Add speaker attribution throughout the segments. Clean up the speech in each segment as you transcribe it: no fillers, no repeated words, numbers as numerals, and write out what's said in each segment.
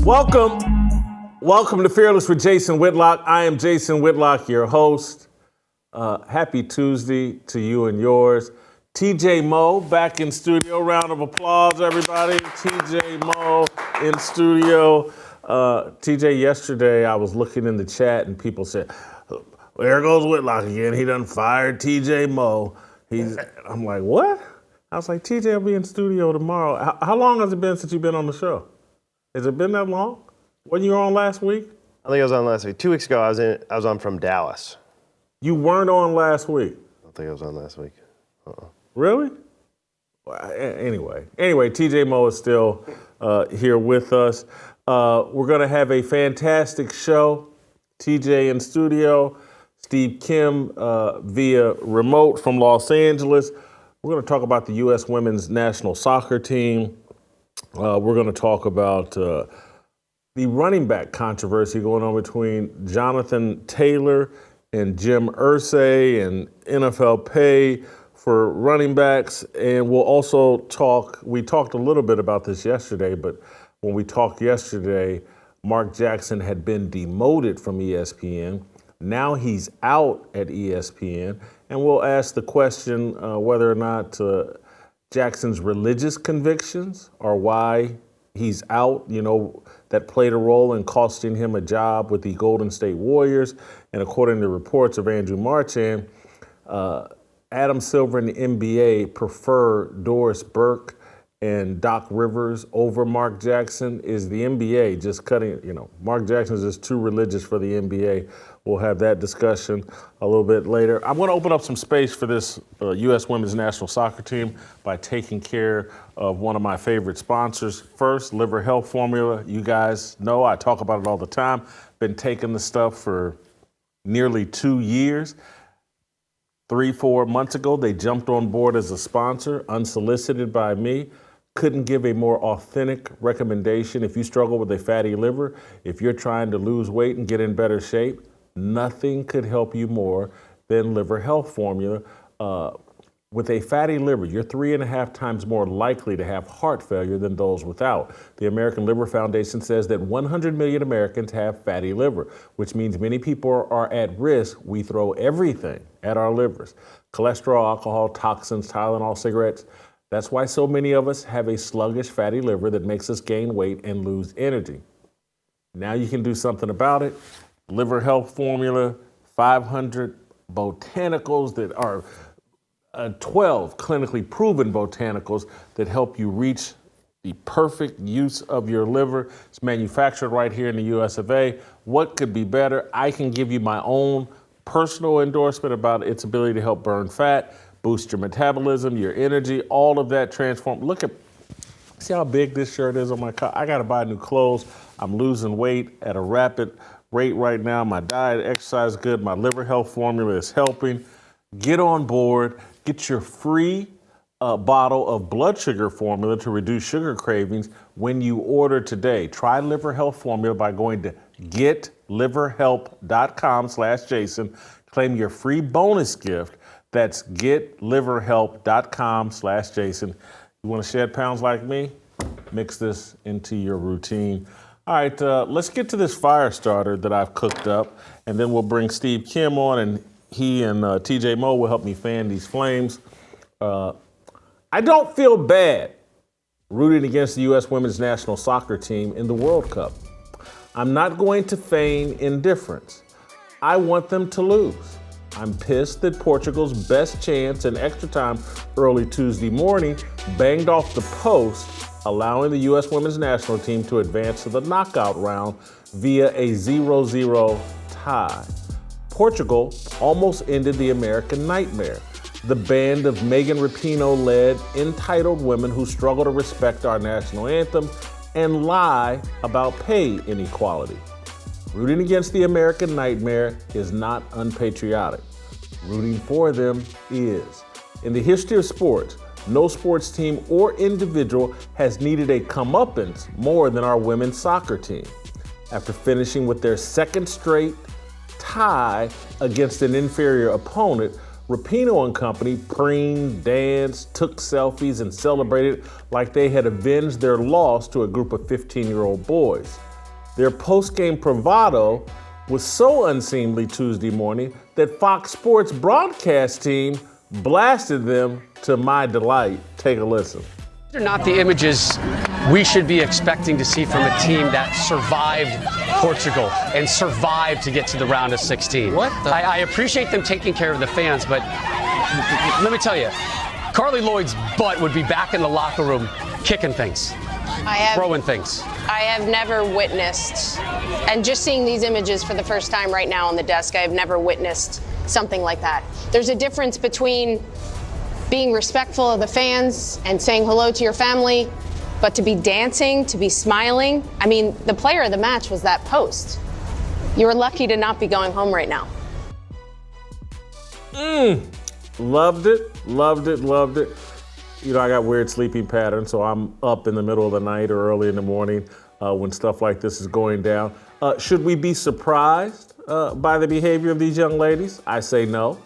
Speaker 1: Welcome to Fearless with Jason Whitlock. I am Jason Whitlock, your host. Happy Tuesday to you and yours. TJ Moe back in studio. Round of applause, everybody. TJ Moe in studio. TJ, yesterday I was looking in the chat and people said, there goes Whitlock again. He done fired TJ Moe. I'm like, what? I was like, TJ will be in studio tomorrow. How long has it been since you've been on the show? Has it been that long? When you were on last week?
Speaker 2: I think I was on last week. 2 weeks ago, I was on from Dallas.
Speaker 1: You weren't on last week?
Speaker 2: I don't think I was on last week.
Speaker 1: Really? Well, anyway, TJ Moe is still here with us. We're going to have a fantastic show. TJ in studio, Steve Kim via remote from Los Angeles. We're going to talk about the U.S. women's national soccer team. We're going to talk about the running back controversy going on between Jonathan Taylor and Jim Irsay and NFL pay for running backs. And we'll also we talked a little bit about this yesterday, but when we talked yesterday, Mark Jackson had been demoted from ESPN. Now he's out at ESPN. And we'll ask the question whether or not Jackson's religious convictions are why he's out, that played a role in costing him a job with the Golden State Warriors. And according to reports of Andrew Marchand, Adam Silver and the NBA prefer Doris Burke and Doc Rivers over Mark Jackson. Is the NBA just cutting, Mark Jackson is just too religious for the NBA. We'll have that discussion a little bit later. I'm going to open up some space for this U.S. women's national soccer team by taking care of one of my favorite sponsors. First, Liver Health Formula. You guys know I talk about it all the time. Been taking the stuff for nearly 2 years. 3-4 months ago, they jumped on board as a sponsor, unsolicited by me. Couldn't give a more authentic recommendation. If you struggle with a fatty liver, if you're trying to lose weight and get in better shape, nothing could help you more than Liver Health Formula. With a fatty liver, you're 3.5 times more likely to have heart failure than those without. The American Liver Foundation says that 100 million Americans have fatty liver, which means many people are at risk. We throw everything at our livers. Cholesterol, alcohol, toxins, Tylenol, cigarettes. That's why so many of us have a sluggish fatty liver that makes us gain weight and lose energy. Now you can do something about it. Liver Health Formula, 500 botanicals that are 12 clinically proven botanicals that help you reach the perfect use of your liver. It's manufactured right here in the US of A. What could be better? I can give you my own personal endorsement about its ability to help burn fat, boost your metabolism, your energy, all of that transform. See how big this shirt is on my car? I got to buy new clothes. I'm losing weight at a rapid rate right now. My diet, exercise good. My Liver Health Formula is helping. Get on board. Get your free bottle of blood sugar formula to reduce sugar cravings when you order today. Try Liver Health Formula by going to getliverhelp.com/Jason. Claim your free bonus gift. That's getliverhelp.com/Jason. You want to shed pounds like me? Mix this into your routine. All right, let's get to this fire starter that I've cooked up, and then we'll bring Steve Kim on, and he and TJ Moe will help me fan these flames. I don't feel bad rooting against the U.S. women's national soccer team in the World Cup. I'm not going to feign indifference. I want them to lose. I'm pissed that Portugal's best chance in extra time early Tuesday morning banged off the post, allowing the U.S. women's national team to advance to the knockout round via a 0-0 tie. Portugal almost ended the American nightmare. The band of Megan Rapinoe-led entitled women who struggle to respect our national anthem and lie about pay inequality. Rooting against the American nightmare is not unpatriotic. Rooting for them is. In the history of sports, no sports team or individual has needed a comeuppance more than our women's soccer team. After finishing with their second straight tie against an inferior opponent, Rapinoe and company preened, danced, took selfies, and celebrated like they had avenged their loss to a group of 15-year-old boys. Their post-game bravado was so unseemly Tuesday morning that Fox Sports broadcast team blasted them to my delight. Take a listen.
Speaker 3: These are not the images we should be expecting to see from a team that survived Portugal and survived to get to the round of 16. I appreciate them taking care of the fans, but let me tell you, Carli Lloyd's butt would be back in the locker room kicking things, throwing things.
Speaker 4: I have never witnessed, and just seeing these images for the first time right now on the desk, I have never witnessed something like that. There's a difference between being respectful of the fans and saying hello to your family, but to be dancing, to be smiling. I mean, the player of the match was that post. You were lucky to not be going home right now.
Speaker 1: Loved it. You know, I got weird sleeping patterns, so I'm up in the middle of the night or early in the morning when stuff like this is going down. Should we be surprised by the behavior of these young ladies? I say no.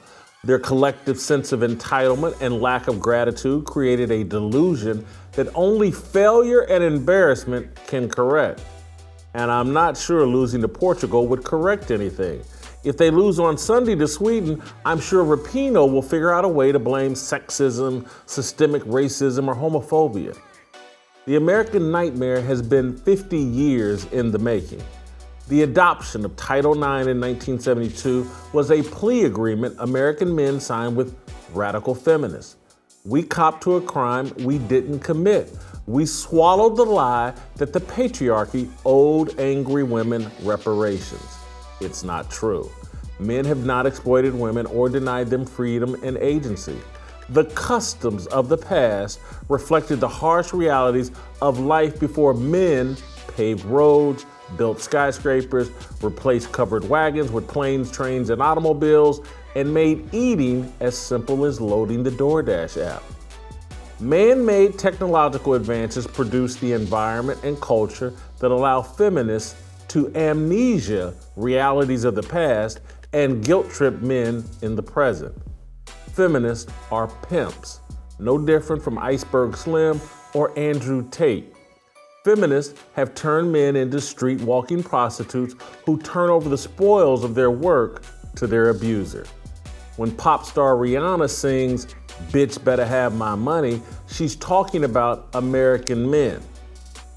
Speaker 1: Their collective sense of entitlement and lack of gratitude created a delusion that only failure and embarrassment can correct. And I'm not sure losing to Portugal would correct anything. If they lose on Sunday to Sweden, I'm sure Rapinoe will figure out a way to blame sexism, systemic racism, or homophobia. The American nightmare has been 50 years in the making. The adoption of Title IX in 1972 was a plea agreement American men signed with radical feminists. We copped to a crime we didn't commit. We swallowed the lie that the patriarchy owed angry women reparations. It's not true. Men have not exploited women or denied them freedom and agency. The customs of the past reflected the harsh realities of life before men paved roads, built skyscrapers, replaced covered wagons with planes, trains, and automobiles, and made eating as simple as loading the DoorDash app. Man-made technological advances produce the environment and culture that allow feminists to amnesia realities of the past and guilt-trip men in the present. Feminists are pimps, no different from Iceberg Slim or Andrew Tate. Feminists have turned men into street-walking prostitutes who turn over the spoils of their work to their abuser. When pop star Rihanna sings, "Bitch Better Have My Money," she's talking about American men.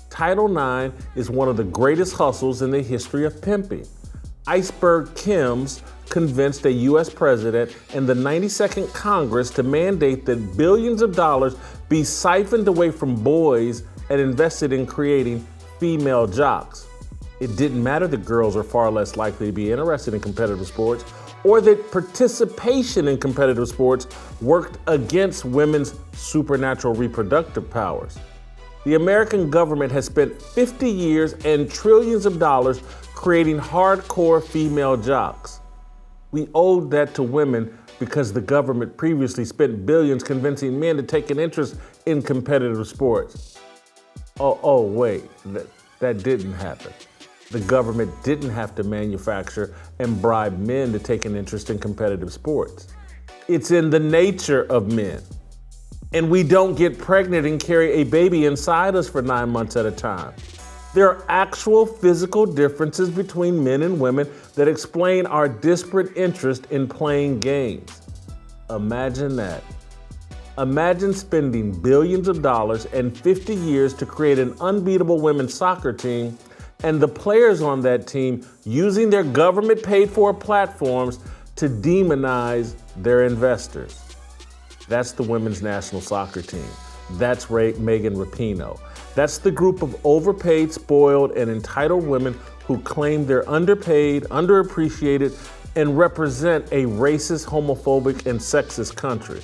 Speaker 1: Title IX is one of the greatest hustles in the history of pimping. Iceberg Kims convinced a U.S. president and the 92nd Congress to mandate that billions of dollars be siphoned away from boys and invested in creating female jocks. It didn't matter that girls are far less likely to be interested in competitive sports, or that participation in competitive sports worked against women's supernatural reproductive powers. The American government has spent 50 years and trillions of dollars creating hardcore female jocks. We owed that to women because the government previously spent billions convincing men to take an interest in competitive sports. Wait, that didn't happen. The government didn't have to manufacture and bribe men to take an interest in competitive sports. It's in the nature of men. And we don't get pregnant and carry a baby inside us for 9 months at a time. There are actual physical differences between men and women that explain our disparate interest in playing games. Imagine that. Imagine spending billions of dollars and 50 years to create an unbeatable women's soccer team, and the players on that team using their government-paid-for platforms to demonize their investors. That's the women's national soccer team. That's Megan Rapinoe. That's the group of overpaid, spoiled, and entitled women who claim they're underpaid, underappreciated, and represent a racist, homophobic, and sexist country.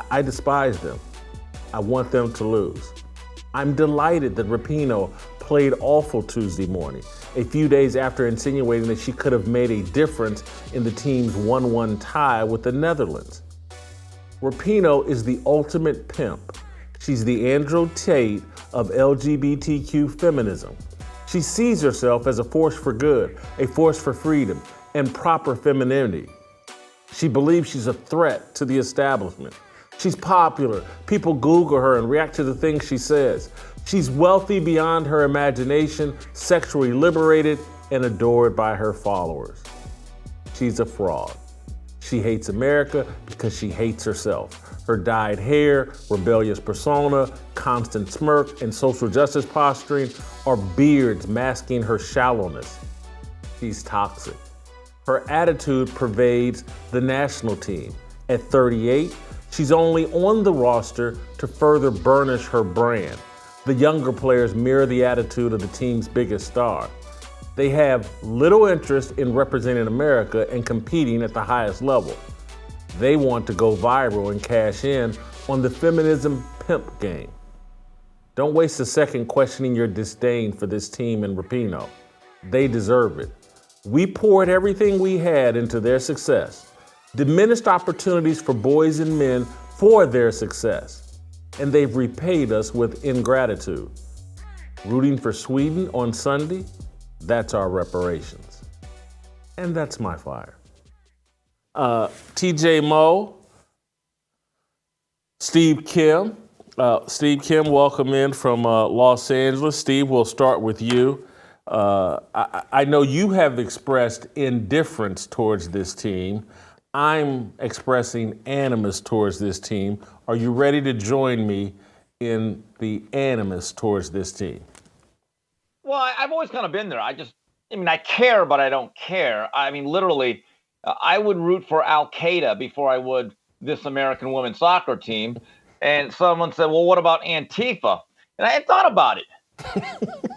Speaker 1: I despise them. I want them to lose. I'm delighted that Rapinoe played awful Tuesday morning, a few days after insinuating that she could have made a difference in the team's 1-1 tie with the Netherlands. Rapinoe is the ultimate pimp. She's the Andrew Tate of LGBTQ feminism. She sees herself as a force for good, a force for freedom, and proper femininity. She believes she's a threat to the establishment. She's popular. People Google her and react to the things she says. She's wealthy beyond her imagination, sexually liberated, and adored by her followers. She's a fraud. She hates America because she hates herself. Her dyed hair, rebellious persona, constant smirk, and social justice posturing are beards masking her shallowness. She's toxic. Her attitude pervades the national team. At 38, she's only on the roster to further burnish her brand. The younger players mirror the attitude of the team's biggest star. They have little interest in representing America and competing at the highest level. They want to go viral and cash in on the feminism pimp game. Don't waste a second questioning your disdain for this team and Rapinoe. They deserve it. We poured everything we had into their success, diminished opportunities for boys and men for their success, and they've repaid us with ingratitude. Rooting for Sweden on Sunday, that's our reparations. And that's my fire. TJ Moe, Steve Kim. Steve Kim, welcome in from Los Angeles. Steve, we'll start with you. I know you have expressed indifference towards this team. I'm expressing animus towards this team. Are you ready to join me in the animus towards this team?
Speaker 5: Well, I've always kind of been there. I care, but I don't care. I mean, literally, I would root for Al-Qaeda before I would this American women's soccer team. And someone said, well, what about Antifa? And I had thought about it.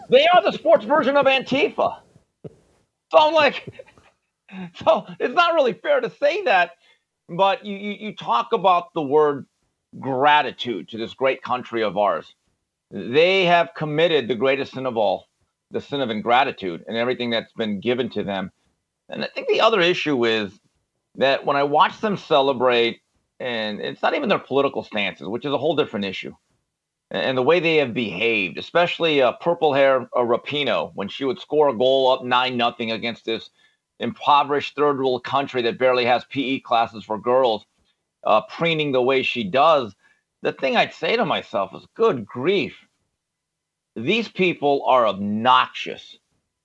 Speaker 5: They are the sports version of Antifa. So I'm like, so it's not really fair to say that. But you talk about the word gratitude to this great country of ours. They have committed the greatest sin of all, the sin of ingratitude and everything that's been given to them. And I think the other issue is that when I watch them celebrate, and it's not even their political stances, which is a whole different issue, and the way they have behaved, especially purple hair Rapinoe, when she would score a goal up 9-0 against this impoverished third world country that barely has PE classes for girls, preening the way she does. The thing I'd say to myself is, good grief. These people are obnoxious.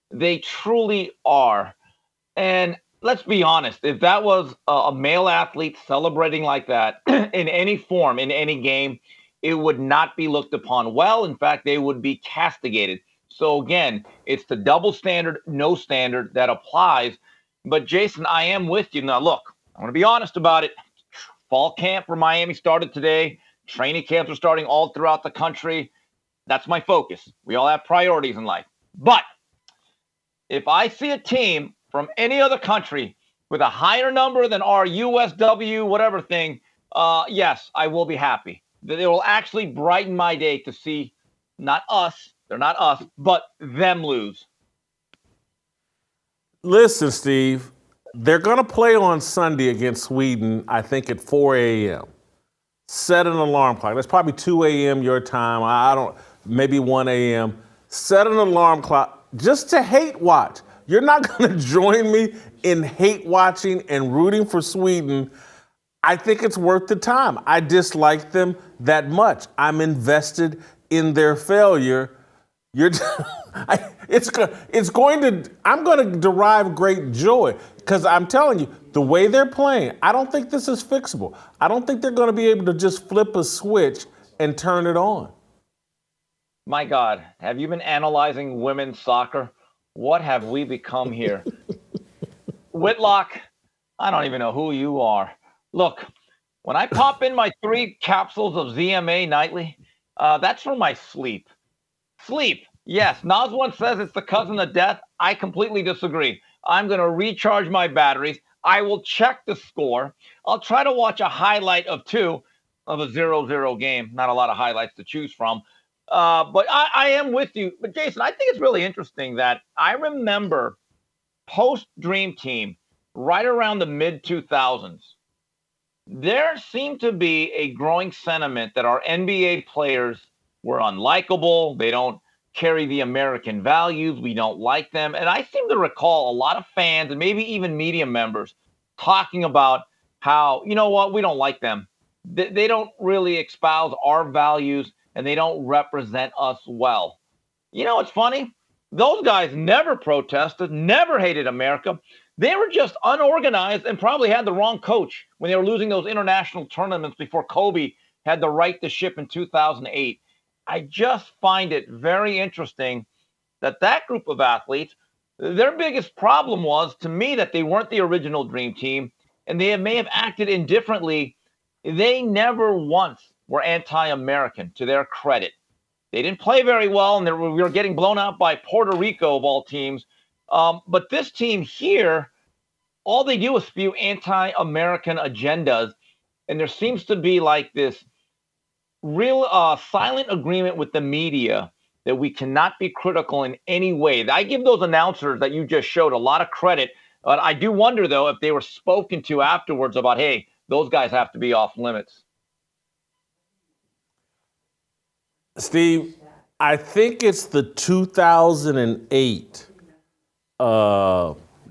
Speaker 5: They truly are. And let's be honest, if that was a male athlete celebrating like that in any form, in any game, it would not be looked upon well. In fact, they would be castigated. So again, it's the double standard, no standard that applies. But Jason, I am with you. Now, look, I'm going to be honest about it. Fall camp for Miami started today. Training camps are starting all throughout the country. That's my focus. We all have priorities in life. But if I see a team from any other country with a higher number than our USW whatever thing, yes, I will be happy. It will actually brighten my day to see not us, they're not us, but them lose.
Speaker 1: Listen, Steve, they're going to play on Sunday against Sweden, I think at 4 a.m. Set an alarm clock. That's probably 2 a.m. your time. Maybe 1 a.m. Set an alarm clock just to hate watch. You're not going to join me in hate watching and rooting for Sweden. I think it's worth the time. I dislike them that much. I'm invested in their failure. I'm going to derive great joy because I'm telling you, the way they're playing, I don't think this is fixable. I don't think they're going to be able to just flip a switch and turn it on.
Speaker 5: My God, have you been analyzing women's soccer? What have we become here? Whitlock, I don't even know who you are. Look, when I pop in my 3 capsules of ZMA nightly, that's for my sleep. Sleep. Yes, Nas once says it's the cousin of death. I completely disagree. I'm going to recharge my batteries. I will check the score. I'll try to watch a highlight of 2 of a 0-0 game. Not a lot of highlights to choose from. But I am with you. But, Jason, I think it's really interesting that I remember post-Dream Team, right around the mid-2000s, there seemed to be a growing sentiment that our NBA players were unlikable. They don't carry the American values. We don't like them. And I seem to recall a lot of fans and maybe even media members talking about how, you know what, we don't like them. They don't really espouse our values. and they don't represent us well. You know, it's funny. Those guys never protested, never hated America. They were just unorganized and probably had the wrong coach when they were losing those international tournaments before Kobe had the right to ship in 2008. I just find it very interesting that group of athletes, their biggest problem was, to me, that they weren't the original dream team, and they may have acted indifferently. They never once were anti-American, to their credit. They didn't play very well, and we were getting blown out by Puerto Rico, of all teams. But this team here, all they do is spew anti-American agendas, and there seems to be like this real silent agreement with the media that we cannot be critical in any way. I give those announcers that you just showed a lot of credit. But I do wonder, though, if they were spoken to afterwards about, hey, those guys have to be off limits.
Speaker 1: Steve, I think it's the 2008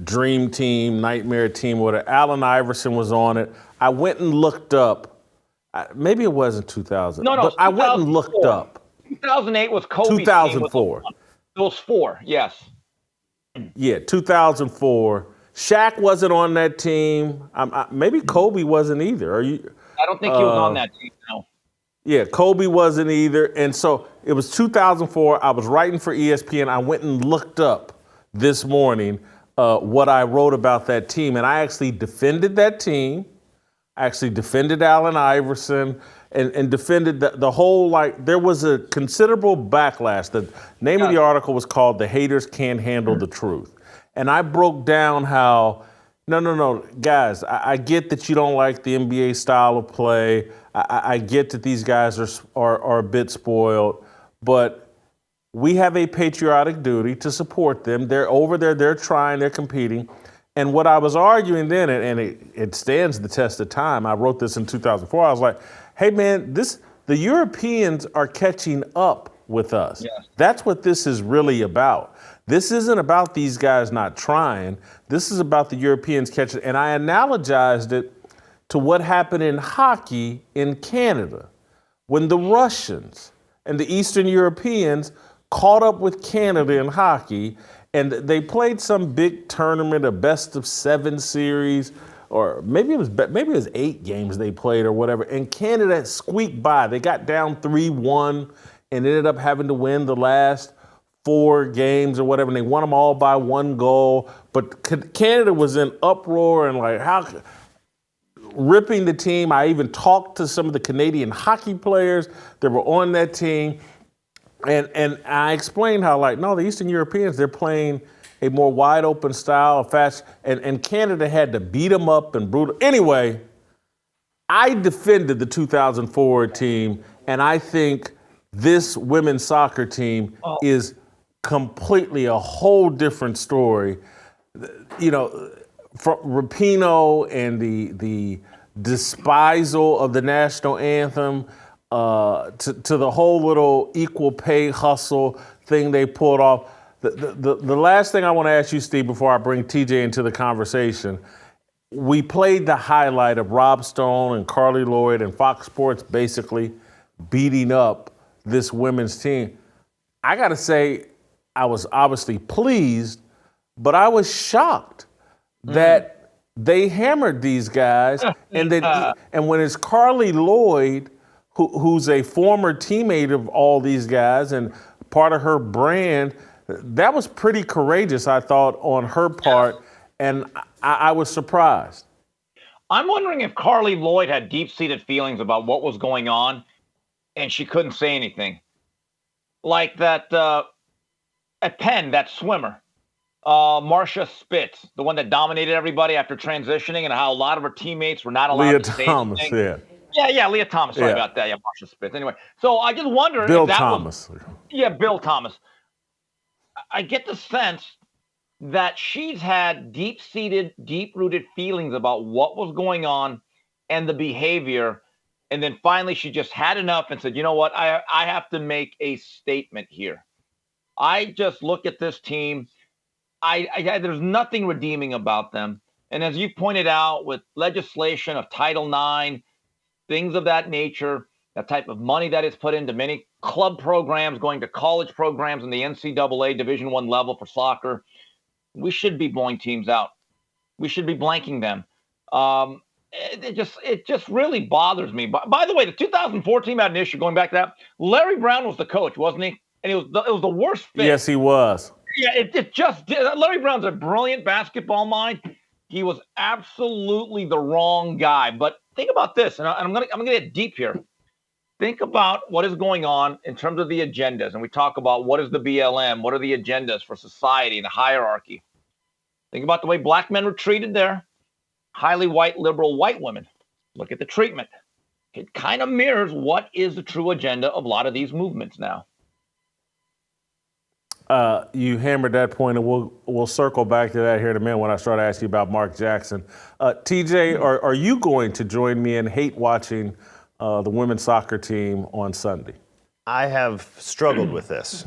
Speaker 1: Dream Team, Nightmare Team, where Allen Iverson was on it. I went and looked up. Maybe it wasn't 2000.
Speaker 5: No,
Speaker 1: but I went and looked up.
Speaker 5: 2008 was Kobe's
Speaker 1: 2004.
Speaker 5: Team. Those four, yes.
Speaker 1: Yeah, 2004. Shaq wasn't on that team. Maybe Kobe wasn't either.
Speaker 5: I don't think he was on that team, no.
Speaker 1: Yeah, Kobe wasn't either. And so it was 2004. I was writing for ESPN. I went and looked up this morning what I wrote about that team. And I actually defended that team. I actually defended Allen Iverson and defended the whole, like, there was a considerable backlash. The name of the article was called "The Haters Can't Handle the Truth." And I broke down how, no, guys, I get that you don't like the NBA style of play. I get that these guys are a bit spoiled, but we have a patriotic duty to support them. They're over there, they're trying, they're competing. And what I was arguing then, and it stands the test of time, I wrote this in 2004, I was like, hey man, the Europeans are catching up with us. Yes. That's what this is really about. This isn't about these guys not trying. This is about the Europeans catching. And I analogized it to what happened in hockey in Canada when the Russians and the Eastern Europeans caught up with Canada in hockey, and they played some big tournament, a best-of-7 series, or maybe it was 8 games they played or whatever, and Canada squeaked by. They got down 3-1 and ended up having to win the last 4 games or whatever, and they won them all by 1 goal. But Canada was in uproar and like ripping the team. I even talked to some of the Canadian hockey players that were on that team. And I explained how, like, no, the Eastern Europeans, they're playing a more wide open style, fast, and Canada had to beat them up and brutal. Anyway, I defended the 2004 team, and I think this women's soccer team is completely a whole different story. You know, from Rapinoe and the despisal of the national anthem, to the whole little equal pay hustle thing they pulled off. The last thing I want to ask you, Steve, before I bring TJ into the conversation, we played the highlight of Rob Stone and Carli Lloyd and Fox Sports basically beating up this women's team. I got to say, I was obviously pleased, but I was shocked that they hammered these guys. And when it's Carli Lloyd, who's a former teammate of all these guys and part of her brand, that was pretty courageous, I thought, on her part, and I was surprised.
Speaker 5: I'm wondering if Carli Lloyd had deep-seated feelings about what was going on, and she couldn't say anything. Like that at Penn, that swimmer, Marcia Spitz, the one that dominated everybody after transitioning, and how a lot of her teammates were not allowed to say anything. Yeah, Leah Thomas. Sorry about that. Yeah, Marcia Spitz. Anyway, so I just wonder
Speaker 1: Bill
Speaker 5: if that
Speaker 1: Thomas.
Speaker 5: Bill Thomas. I get the sense that she's had deep-seated, deep-rooted feelings about what was going on and the behavior, and then finally she just had enough and said, you know what, I have to make a statement here. I just look at this team. There's nothing redeeming about them. And as you pointed out, with legislation of Title IX, things of that nature, that type of money that is put into many club programs, going to college programs in the NCAA Division I level for soccer. We should be blowing teams out. We should be blanking them. It just really bothers me. By the way, the 2014 had an issue. Going back to that, Larry Brown was the coach, wasn't he? And it was the worst fit.
Speaker 1: Yes, he was.
Speaker 5: Yeah, it just did. Larry Brown's a brilliant basketball mind. He was absolutely the wrong guy. But think about this, and I'm gonna get deep here. Think about what is going on in terms of the agendas, and we talk about what is the BLM, what are the agendas for society and the hierarchy. Think about the way black men were treated there. Highly white, liberal white women. Look at the treatment. It kind of mirrors what is the true agenda of a lot of these movements now.
Speaker 1: You hammered that point, and we'll circle back to that here in a minute when I start asking you about Mark Jackson. TJ, are you going to join me in hate watching the women's soccer team on Sunday?
Speaker 2: I have struggled with this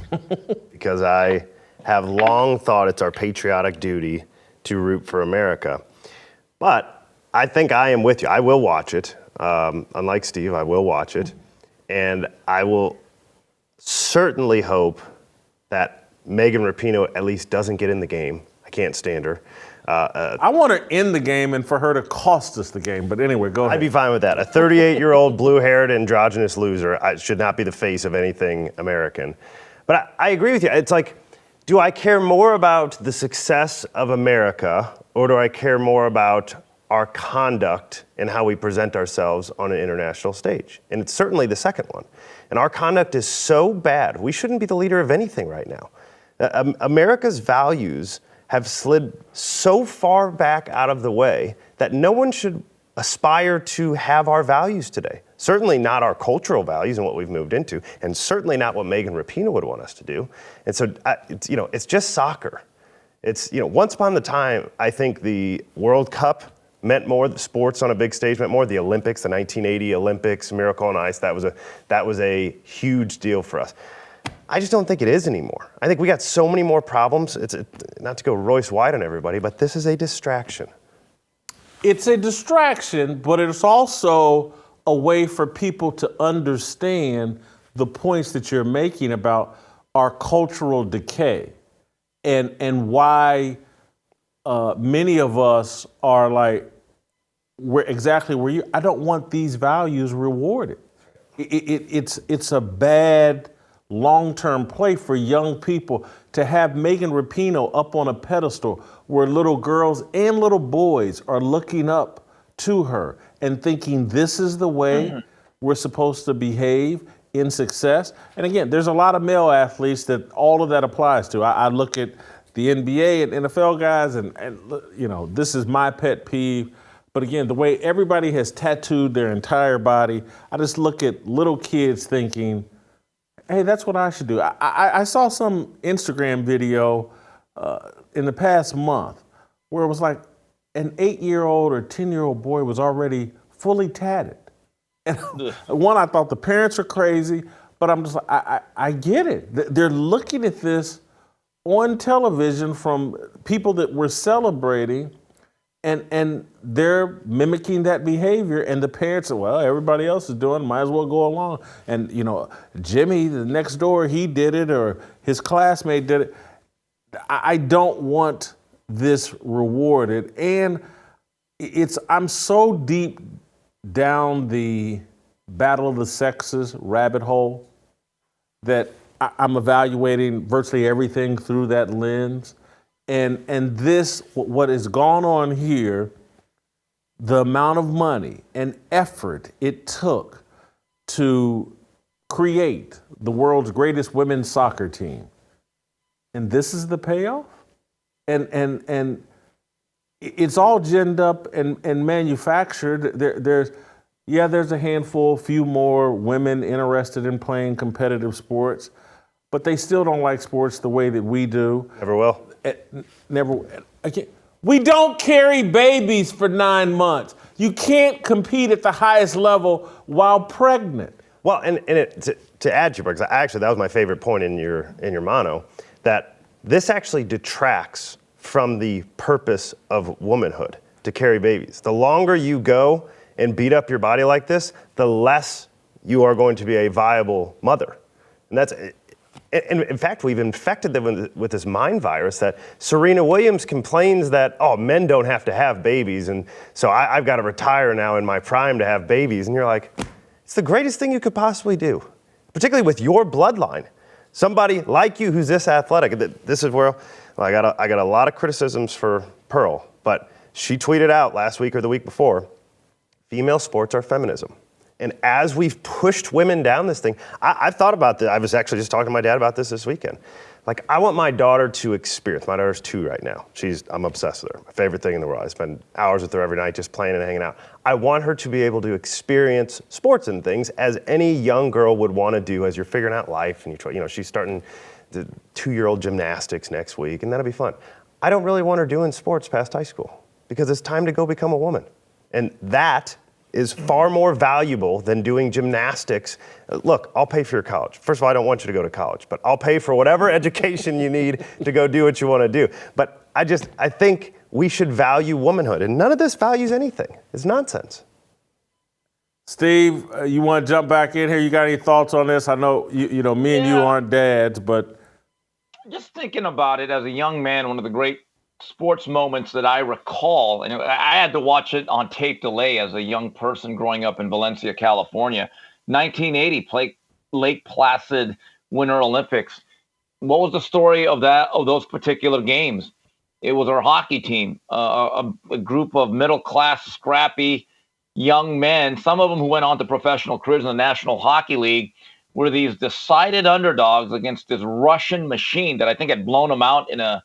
Speaker 2: because I have long thought it's our patriotic duty to root for America. But I think I am with you. I will watch it. Unlike Steve, I will watch it. And I will certainly hope that Megan Rapinoe at least doesn't get in the game. I can't stand her.
Speaker 1: I want her in the game and for her to cost us the game. But anyway, go ahead.
Speaker 2: I'd be fine with that. A 38-year-old blue-haired androgynous loser should not be the face of anything American. But I agree with you. It's like, do I care more about the success of America, or do I care more about our conduct and how we present ourselves on an international stage? And it's certainly the second one. And our conduct is so bad, we shouldn't be the leader of anything right now. America's values have slid so far back out of the way that no one should aspire to have our values today. Certainly not our cultural values and what we've moved into, and certainly not what Megan Rapinoe would want us to do. And so, it's just soccer. It's, once upon a time, I think the World Cup meant more, the sports on a big stage meant more, the Olympics, the 1980 Olympics, Miracle on Ice, that was a huge deal for us. I just don't think it is anymore. I think we got so many more problems. Not to go Royce White on everybody, but this is a distraction.
Speaker 1: It's a distraction, but it's also a way for people to understand the points that you're making about our cultural decay and why many of us are like, we're exactly where you. I don't want these values rewarded. It's a bad long-term play for young people to have Megan Rapinoe up on a pedestal where little girls and little boys are looking up to her and thinking this is the way we're supposed to behave in success. And again, there's a lot of male athletes that all of that applies to. I look at the NBA and NFL guys and this is my pet peeve. But again, the way everybody has tattooed their entire body, I just look at little kids thinking, hey, that's what I should do. I saw some Instagram video in the past month where it was like an 8-year-old or 10-year-old boy was already fully tatted. And one, I thought the parents are crazy, but I'm just like, I get it. They're looking at this on television from people that we're celebrating, and they're mimicking that behavior, and the parents are, well, everybody else is doing it, might as well go along. And, Jimmy, the next door, he did it, or his classmate did it. I don't want this rewarded. And I'm so deep down the battle of the sexes rabbit hole that I'm evaluating virtually everything through that lens. And this, what has gone on here, the amount of money and effort it took to create the world's greatest women's soccer team. And this is the payoff? And it's all ginned up and manufactured. There's a handful, few more women interested in playing competitive sports, but they still don't like sports the way that we do.
Speaker 2: Never will.
Speaker 1: We don't carry babies for 9 months. You can't compete at the highest level while pregnant.
Speaker 2: Well, and to add to your, because actually that was my favorite point in your mono, that this actually detracts from the purpose of womanhood, to carry babies. The longer you go and beat up your body like this, the less you are going to be a viable mother. And in fact, we've infected them with this mind virus that Serena Williams complains that, oh, men don't have to have babies, and so I've got to retire now in my prime to have babies. And you're like, it's the greatest thing you could possibly do, particularly with your bloodline. Somebody like you who's this athletic. This is where I got a lot of criticisms for Pearl, but she tweeted out last week or the week before, female sports are feminism. And as we've pushed women down this thing, I've thought about this. I was actually just talking to my dad about this weekend. Like, I want my daughter to experience, my daughter's 2 right now. I'm obsessed with her, my favorite thing in the world. I spend hours with her every night just playing and hanging out. I want her to be able to experience sports and things as any young girl would want to do as you're figuring out life. And she's starting the 2-year-old gymnastics next week, and that'll be fun. I don't really want her doing sports past high school because it's time to go become a woman. And that is far more valuable than doing gymnastics. Look, I'll pay for your college. First of all, I don't want you to go to college, but I'll pay for whatever education you need to go do what you want to do. But I think we should value womanhood, and none of this values anything. It's nonsense.
Speaker 1: Steve, you want to jump back in here? You got any thoughts on this? I know me and you aren't dads, but
Speaker 5: just thinking about it as a young man, one of the great sports moments that I recall, and I had to watch it on tape delay as a young person growing up in Valencia, California. 1980, Lake Placid Winter Olympics. What was the story of those particular games? It was our hockey team, a group of middle-class, scrappy young men, some of them who went on to professional careers in the National Hockey League, were these decided underdogs against this Russian machine that I think had blown them out in a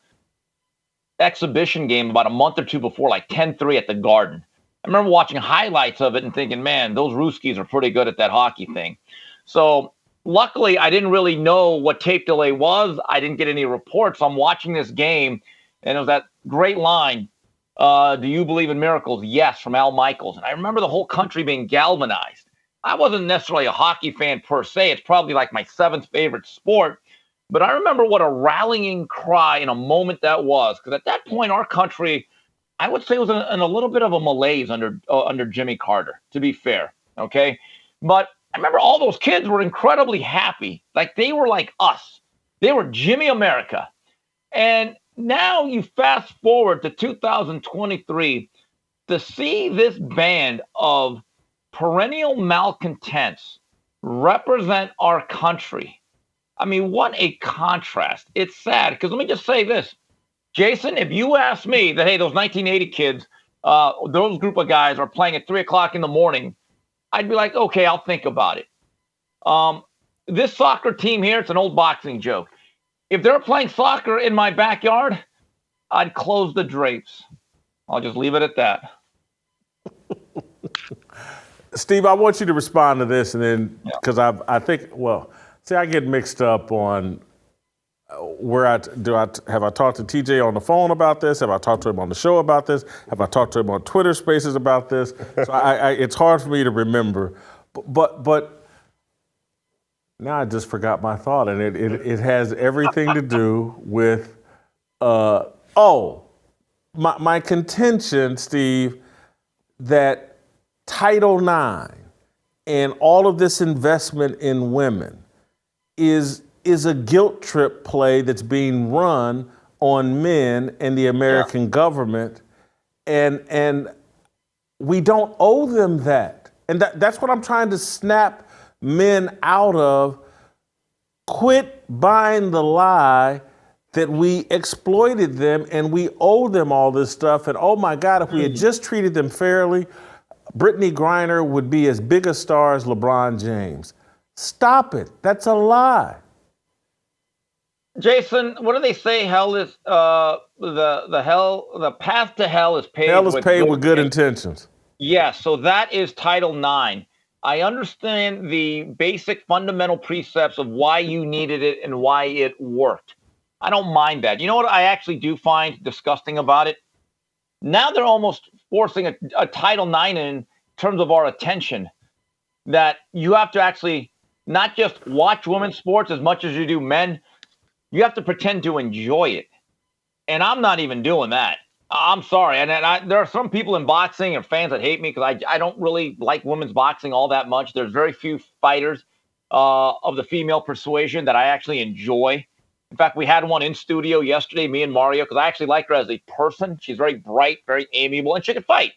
Speaker 5: exhibition game about a month or two before, like 10-3 at the Garden. I remember watching highlights of it and thinking, man, those Ruskies are pretty good at that hockey thing. So luckily, I didn't really know what tape delay was. I didn't get any reports. I'm watching this game, and it was that great line, do you believe in miracles? Yes, from Al Michaels. And I remember the whole country being galvanized. I wasn't necessarily a hockey fan per se. It's probably like my 7th favorite sport. But I remember what a rallying cry in a moment that was, because at that point, our country, I would say, was in a little bit of a malaise under Jimmy Carter, to be fair, okay? But I remember all those kids were incredibly happy. Like, they were like us. They were Jimmy America. And now you fast forward to 2023 to see this band of perennial malcontents represent our country. I mean, what a contrast. It's sad, because let me just say this. Jason, if you ask me that, hey, those 1980 kids, those group of guys are playing at 3 o'clock in the morning, I'd be like, okay, I'll think about it. This soccer team here, it's an old boxing joke. If they're playing soccer in my backyard, I'd close the drapes. I'll just leave it at that.
Speaker 1: Steve, I want you to respond to this, and then, because I think, see, I get mixed up on have I talked to TJ on the phone about this? Have I talked to him on the show about this? Have I talked to him on Twitter Spaces about this? So it's hard for me to remember. But now I just forgot my thought, and it has everything to do with my contention, Steve, that Title IX and all of this investment in women is a guilt trip play that's being run on men and the American government, and we don't owe them that. And that's what I'm trying to snap men out of. Quit buying the lie that we exploited them and we owe them all this stuff. And oh my God, if we had just treated them fairly, Brittany Griner would be as big a star as LeBron James. Stop it. That's a lie.
Speaker 5: Jason, what do they say? Hell is the path to hell is paved.
Speaker 1: Hell is paved with good intentions.
Speaker 5: Yeah, so that is Title IX. I understand the basic fundamental precepts of why you needed it and why it worked. I don't mind that. You know what I actually do find disgusting about it? Now they're almost forcing a Title IX in terms of our attention, that you have to actually not just watch women's sports as much as you do men. You have to pretend to enjoy it. And I'm not even doing that. I'm sorry. And there are some people in boxing and fans that hate me because I don't really like women's boxing all that much. There's very few fighters. of the female persuasion that I actually enjoy. In fact, we had one in studio yesterday, me and Mario, because I actually like her as a person. She's very bright, very amiable, and she can fight.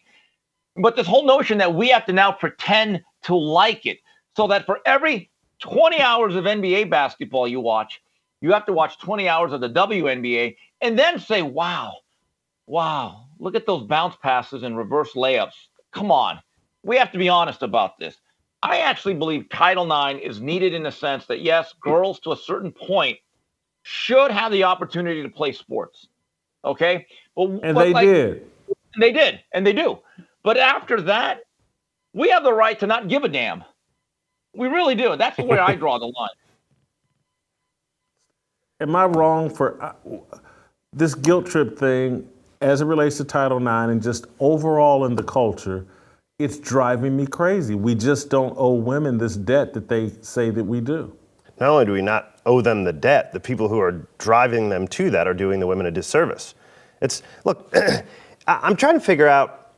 Speaker 5: But this whole notion that we have to now pretend to like it, so that for every 20 hours of NBA basketball you watch, you have to watch 20 hours of the WNBA and then say, wow, look at those bounce passes and reverse layups. Come on. We have to be honest about this. I actually believe Title IX is needed in the sense that, yes, girls to a certain point should have the opportunity to play sports. Okay?
Speaker 1: And they did.
Speaker 5: And they did. And they do. But after that, we have the right to not give a damn. We really do. That's the way I draw the line.
Speaker 1: Am I wrong for this guilt trip thing as it relates to Title IX and just overall in the culture? It's driving me crazy. We just don't owe women this debt that they say that we do.
Speaker 2: Not only do we not owe them the debt, the people who are driving them to that are doing the women a disservice. Look, I'm trying to figure out,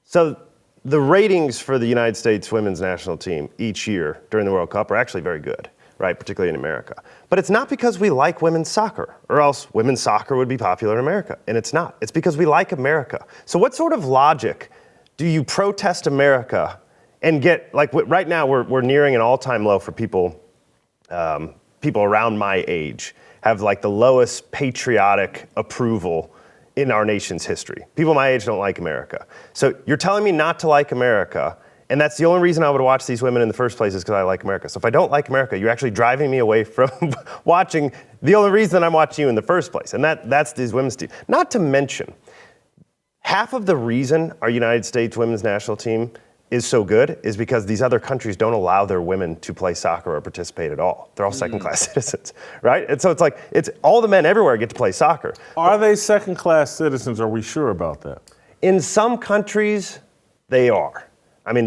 Speaker 2: so the ratings for the United States women's national team each year during the World Cup are actually very good, right? Particularly in America. But it's not because we like women's soccer, or else women's soccer would be popular in America. And it's not. It's because we like America. So what sort of logic do you protest America and get, like right now we're nearing an all-time low for people around my age have like the lowest patriotic approval in our nation's history. People my age don't like America. So you're telling me not to like America, and that's the only reason I would watch these women in the first place is because I like America. So if I don't like America, you're actually driving me away from watching the only reason I'm watching you in the first place, and that's these women's team. Not to mention, half of the reason our United States women's national team is so good is because these other countries don't allow their women to play soccer or participate at all. They're all second-class citizens, right? And so it's all the men everywhere get to play soccer.
Speaker 1: Are they second-class citizens? Are we sure about that?
Speaker 2: In some countries, they are. I mean,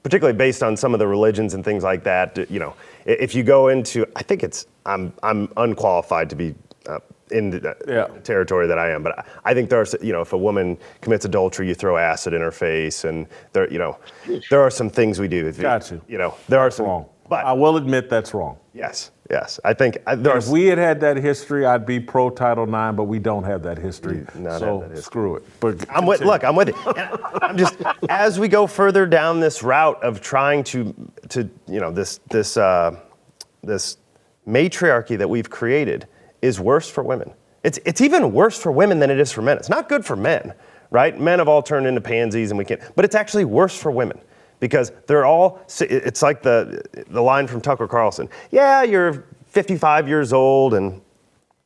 Speaker 2: particularly based on some of the religions and things like that, you know, if you go into, I think I'm unqualified to be in the territory that I am, but I think there's, you know, if a woman commits adultery, you throw acid in her face, and there, you know, there are some things we do.
Speaker 1: Got you.
Speaker 2: You know, there are some.
Speaker 1: Wrong.
Speaker 2: But
Speaker 1: I will admit that's wrong.
Speaker 2: Yes. I think
Speaker 1: if we had that history, I'd be pro Title IX, but we don't have that history. So screw it. But
Speaker 2: I'm with it. And I'm just, as we go further down this route of trying to you know, this matriarchy that we've created is worse for women. It's even worse for women than it is for men. It's not good for men, right? Men have all turned into pansies and we can't, but it's actually worse for women because they're all, it's like the line from Tucker Carlson. Yeah, you're 55 years old and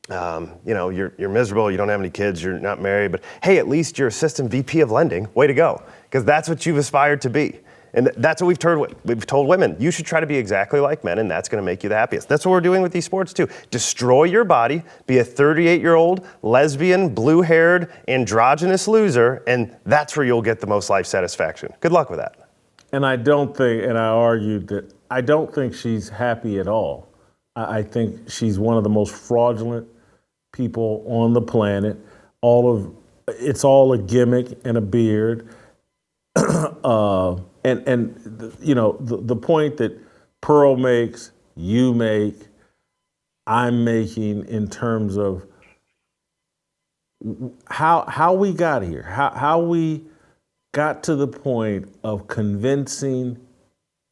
Speaker 2: you know, you're miserable, you don't have any kids, you're not married, but hey, at least you're assistant VP of lending. Way to go. Because that's what you've aspired to be. And that's what we've told women. You should try to be exactly like men, and that's going to make you the happiest. That's what we're doing with these sports, too. Destroy your body, be a 38-year-old, lesbian, blue-haired, androgynous loser, and that's where you'll get the most life satisfaction. Good luck with that.
Speaker 1: And I don't think, and I argued that, I don't think she's happy at all. I think she's one of the most fraudulent people on the planet. It's all a gimmick and a beard. And you know, the point that Pearl makes, you make, I'm making in terms of how we got here, how we got to the point of convincing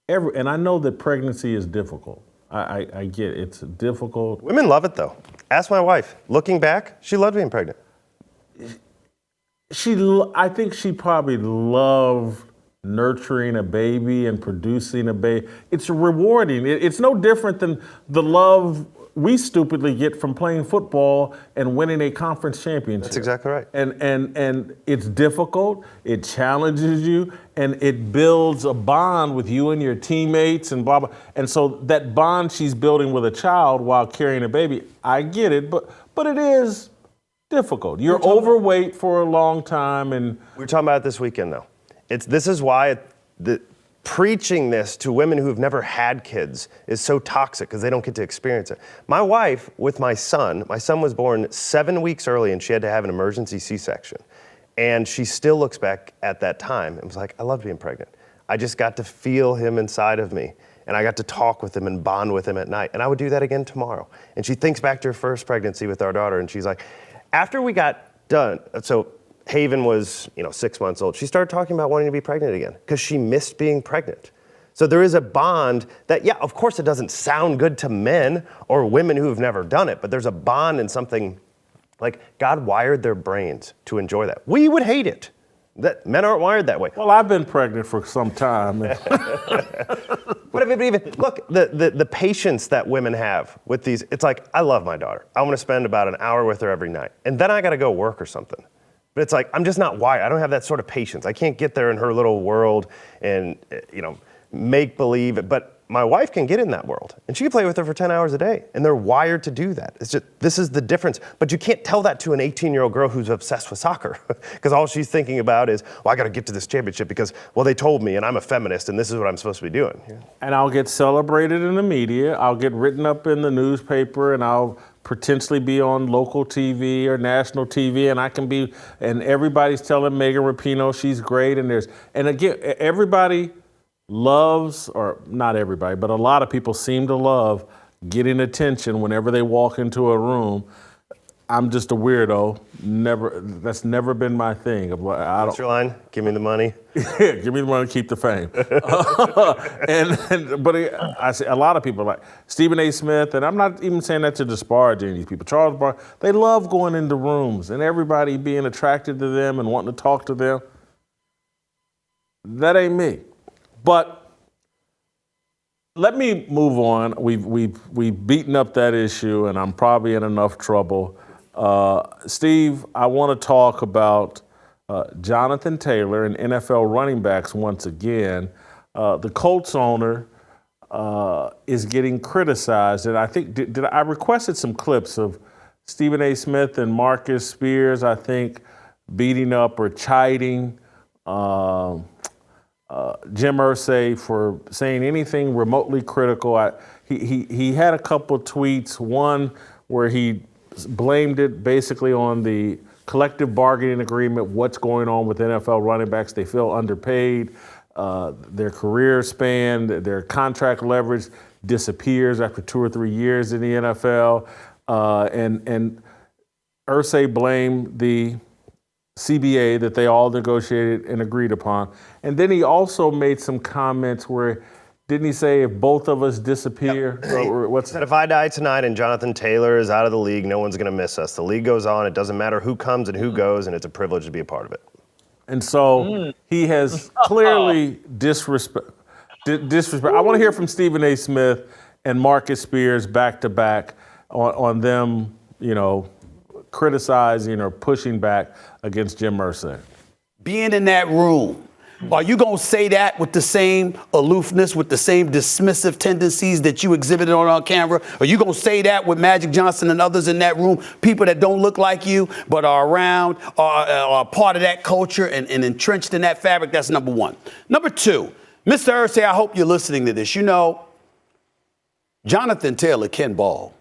Speaker 1: and I know that pregnancy is difficult. I get it. It's difficult.
Speaker 2: Women love it though. Ask my wife. Looking back, she loved being pregnant.
Speaker 1: I think she probably loved nurturing a baby and producing a baby. It's rewarding. It's no different than the love we stupidly get from playing football and winning a conference championship.
Speaker 2: That's exactly right.
Speaker 1: And it's difficult, it challenges you, and it builds a bond with you and your teammates and blah, blah. And so that bond she's building with a child while carrying a baby, I get it, but it is difficult. You're overweight for a long time, and
Speaker 2: we were talking about it this weekend, though. This is why preaching this to women who have never had kids is so toxic because they don't get to experience it. My wife, with my son was born 7 weeks early, and she had to have an emergency C-section. And she still looks back at that time and was like, I love being pregnant. I just got to feel him inside of me. and I got to talk with him and bond with him at night. And I would do that again tomorrow. And she thinks back to her first pregnancy with our daughter, and she's like, after we got done, so Haven was 6 months old, she started talking about wanting to be pregnant again because she missed being pregnant. So there is a bond that, yeah, of course it doesn't sound good to men or women who have never done it, but there's a bond and something like God wired their brains to enjoy that. We would hate it. That men aren't wired that way.
Speaker 1: Well, I've been pregnant for some time.
Speaker 2: But even look, the patience that women have with these, it's like, I love my daughter. I want to spend about an hour with her every night. And then I got to go work or something. But it's like, I'm just not wired. I don't have that sort of patience. I can't get there in her little world and, make believe it. But my wife can get in that world, and she can play with her for 10 hours a day, and they're wired to do that. It's just, this is the difference. But you can't tell that to an 18-year-old girl who's obsessed with soccer, because all she's thinking about is, well, I got to get to this championship because, well, they told me, and I'm a feminist, and this is what I'm supposed to be doing. Yeah.
Speaker 1: And I'll get celebrated in the media. I'll get written up in the newspaper, and I'll potentially be on local TV or national TV, and everybody's telling Megan Rapinoe she's great, and again, everybody loves, or not everybody, but a lot of people seem to love getting attention whenever they walk into a room. I'm just a weirdo. That's never been my thing.
Speaker 2: What's your line? Give me the money.
Speaker 1: Yeah, give me the money, keep the fame. But I see a lot of people like Stephen A. Smith, and I'm not even saying that to disparage any of these people. Charles Barkley, they love going into rooms and everybody being attracted to them and wanting to talk to them. That ain't me. But let me move on. We've beaten up that issue, and I'm probably in enough trouble. Steve, I want to talk about Jonathan Taylor and NFL running backs once again. The Colts owner is getting criticized, and I think I requested some clips of Stephen A. Smith and Marcus Spears, I think, beating up or chiding Jim Irsay for saying anything remotely critical. He had a couple tweets, one where he blamed it basically on the collective bargaining agreement, what's going on with NFL running backs. They feel underpaid. Their career span, their contract leverage disappears after 2 or 3 years in the NFL. And Irsay blamed the CBA that they all negotiated and agreed upon. And then he also made some comments where, didn't he say if both of us disappear?
Speaker 2: Yep. He said if I die tonight and Jonathan Taylor is out of the league, no one's going to miss us. The league goes on. It doesn't matter who comes and who goes, and it's a privilege to be a part of it.
Speaker 1: And so he has clearly disrespect. I want to hear from Stephen A. Smith and Marcus Spears back to back on them, criticizing or pushing back against Jim Irsay.
Speaker 6: Being in that room, are you going to say that with the same aloofness, with the same dismissive tendencies that you exhibited on camera? Are you going to say that with Magic Johnson and others in that room, people that don't look like you but are around, are part of that culture and entrenched in that fabric? That's number one. Number two, Mr. Irsay, I hope you're listening to this. Jonathan Taylor can ball.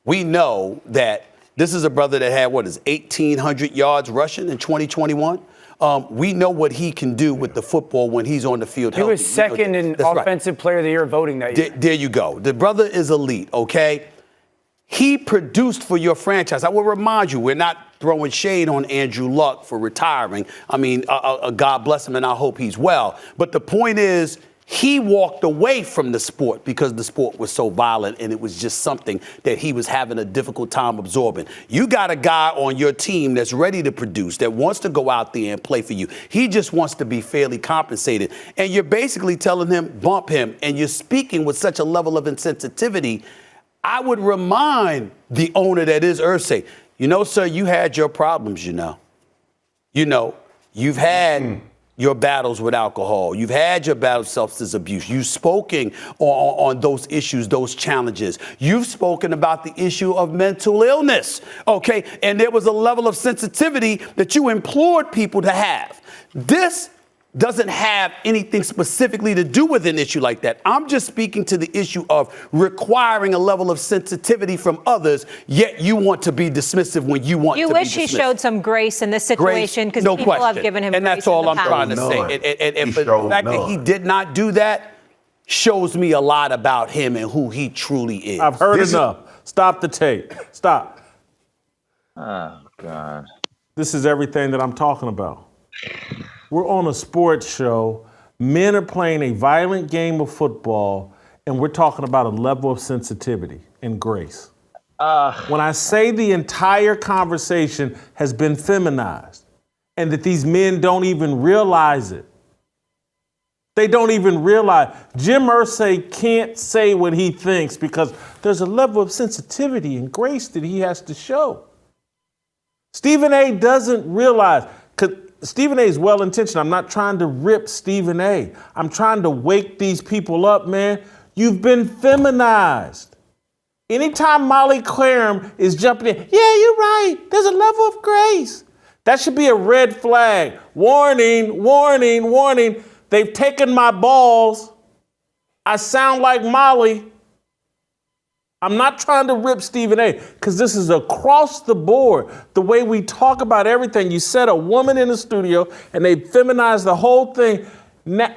Speaker 6: We know that this is a brother that had, 1,800 yards rushing in 2021? We know what he can do with the football when he's on the field.
Speaker 7: He was second in Offensive Player of the Year voting that year.
Speaker 6: There you go. The brother is elite, okay? He produced for your franchise. I will remind you, we're not throwing shade on Andrew Luck for retiring. I mean, God bless him, and I hope he's well. But the point is, he walked away from the sport because the sport was so violent and it was just something that he was having a difficult time absorbing. You got a guy on your team that's ready to produce, that wants to go out there and play for you. He just wants to be fairly compensated. And you're basically telling him, bump him, and you're speaking with such a level of insensitivity. I would remind the owner that is Irsay, sir, you had your problems, you've had your battles with alcohol. You've had your battle with substance abuse. You've spoken on those issues, those challenges. You've spoken about the issue of mental illness, okay? And there was a level of sensitivity that you implored people to have. This doesn't have anything specifically to do with an issue like that. I'm just speaking to the issue of requiring a level of sensitivity from others, yet you want to be dismissive when you want to be dismissed.
Speaker 8: You wish he showed some grace in this situation because people have given him grace.
Speaker 6: And that's all I'm
Speaker 8: trying
Speaker 6: to say. And the fact that he did not do that, shows me a lot about him and who he truly is.
Speaker 1: I've heard enough. Stop the tape. Stop.
Speaker 5: Oh, God.
Speaker 1: This is everything that I'm talking about. We're on a sports show. Men are playing a violent game of football, and we're talking about a level of sensitivity and grace. When I say the entire conversation has been feminized and that these men don't even realize it, they don't even realize. Jim Irsay can't say what he thinks because there's a level of sensitivity and grace that he has to show. Stephen A. doesn't realize, because Stephen A. is well-intentioned. I'm not trying to rip Stephen A. I'm trying to wake these people up, man. You've been feminized. Anytime Molly Qerim is jumping in, yeah, you're right, there's a level of grace. That should be a red flag. Warning, warning, warning. They've taken my balls. I sound like Molly. I'm not trying to rip Stephen A. because this is across the board. The way we talk about everything. You set a woman in the studio and they feminize the whole thing. Now,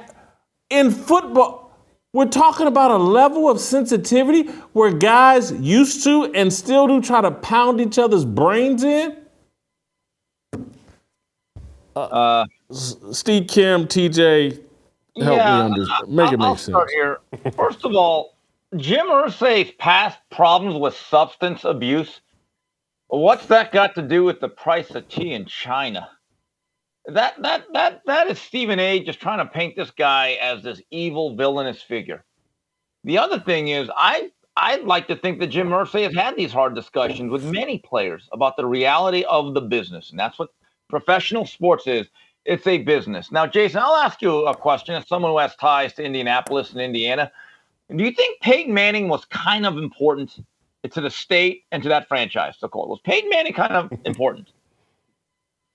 Speaker 1: in football, we're talking about a level of sensitivity where guys used to and still do try to pound each other's brains in. Steve Kim, TJ, help me understand. Make it
Speaker 5: I'll
Speaker 1: make sense.
Speaker 5: start here. First of all, Jim Irsay's past problems with substance abuse, what's that got to do with the price of tea in China? That is Stephen A. just trying to paint this guy as this evil, villainous figure. The other thing is, I'd like to think that Jim Irsay has had these hard discussions with many players about the reality of the business, and that's what professional sports is. It's a business. Now, Jason, I'll ask you a question as someone who has ties to Indianapolis and Indiana. Do you think Peyton Manning was kind of important to the state and to that franchise? So, was Peyton Manning kind of important?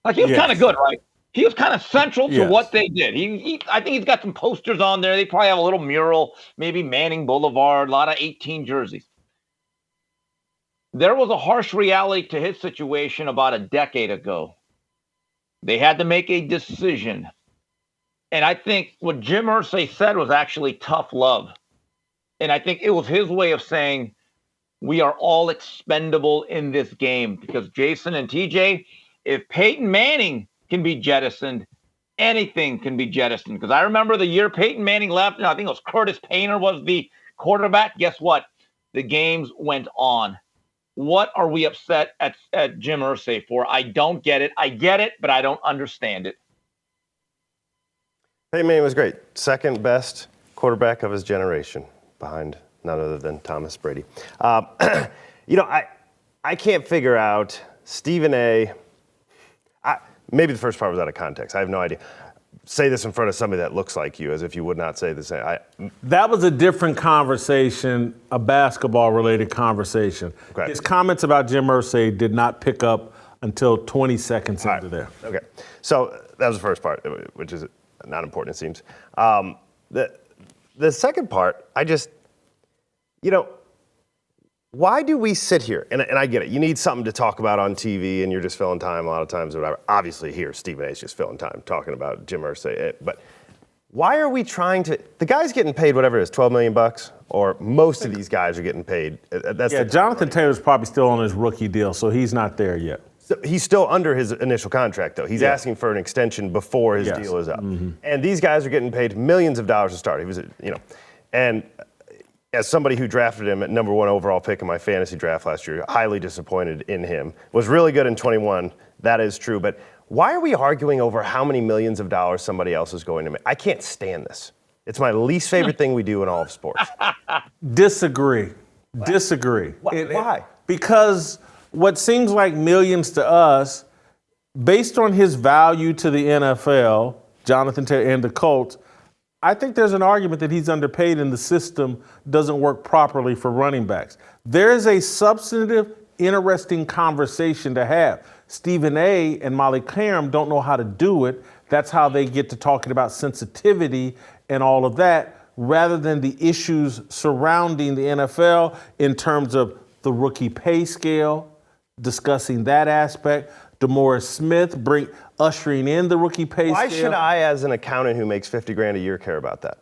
Speaker 5: Like, he was kind of good, right? He was kind of central to what they did. I think he's got some posters on there. They probably have a little mural, maybe Manning Boulevard, a lot of 18 jerseys. There was a harsh reality to his situation about a decade ago. They had to make a decision. And I think what Jim Irsay said was actually tough love. And I think it was his way of saying, we are all expendable in this game. Because Jason and TJ, if Peyton Manning can be jettisoned, anything can be jettisoned. Because I remember the year Peyton Manning left, and I think it was Curtis Painter was the quarterback. Guess what? The games went on. What are we upset at Jim Irsay for? I don't get it. I get it, but I don't understand it.
Speaker 2: Peyton Manning was great. Second best quarterback of his generation, behind none other than Thomas Brady. I can't figure out Stephen A. Maybe the first part was out of context. I have no idea. Say this in front of somebody that looks like you, as if you would not say the same.
Speaker 1: That was a different conversation, a basketball-related conversation.
Speaker 2: Okay.
Speaker 1: His comments about Jim Irsay did not pick up until 20 seconds into there.
Speaker 2: Okay. So that was the first part, which is not important, it seems. The second part, why do we sit here? And I get it. You need something to talk about on TV, and you're just filling time a lot of times or whatever. Obviously, here, Stephen A. is just filling time talking about Jim Irsay. But why are we trying to? The guy's getting paid whatever it is, $12 million, or most of these guys are getting paid.
Speaker 1: Jonathan Taylor's probably still on his rookie deal, so he's not there yet.
Speaker 2: So he's still under his initial contract, though. He's asking for an extension before his deal is up. Mm-hmm. And these guys are getting paid millions of dollars to start. He was, and as somebody who drafted him at number 1 overall pick in my fantasy draft last year, highly disappointed in him. Was really good in 21. That is true. But why are we arguing over how many millions of dollars somebody else is going to make? I can't stand this. It's my least favorite thing we do in all of sports.
Speaker 1: Disagree.
Speaker 2: Why?
Speaker 1: Because what seems like millions to us, based on his value to the NFL, Jonathan Taylor and the Colts, I think there's an argument that he's underpaid and the system doesn't work properly for running backs. There is a substantive, interesting conversation to have. Stephen A. and Molly Qerim don't know how to do it. That's how they get to talking about sensitivity and all of that, rather than the issues surrounding the NFL in terms of the rookie pay scale, discussing that aspect. DeMaurice Smith ushering in the rookie pay scale.
Speaker 2: Why should I, as an accountant who makes $50,000 a year, care about that?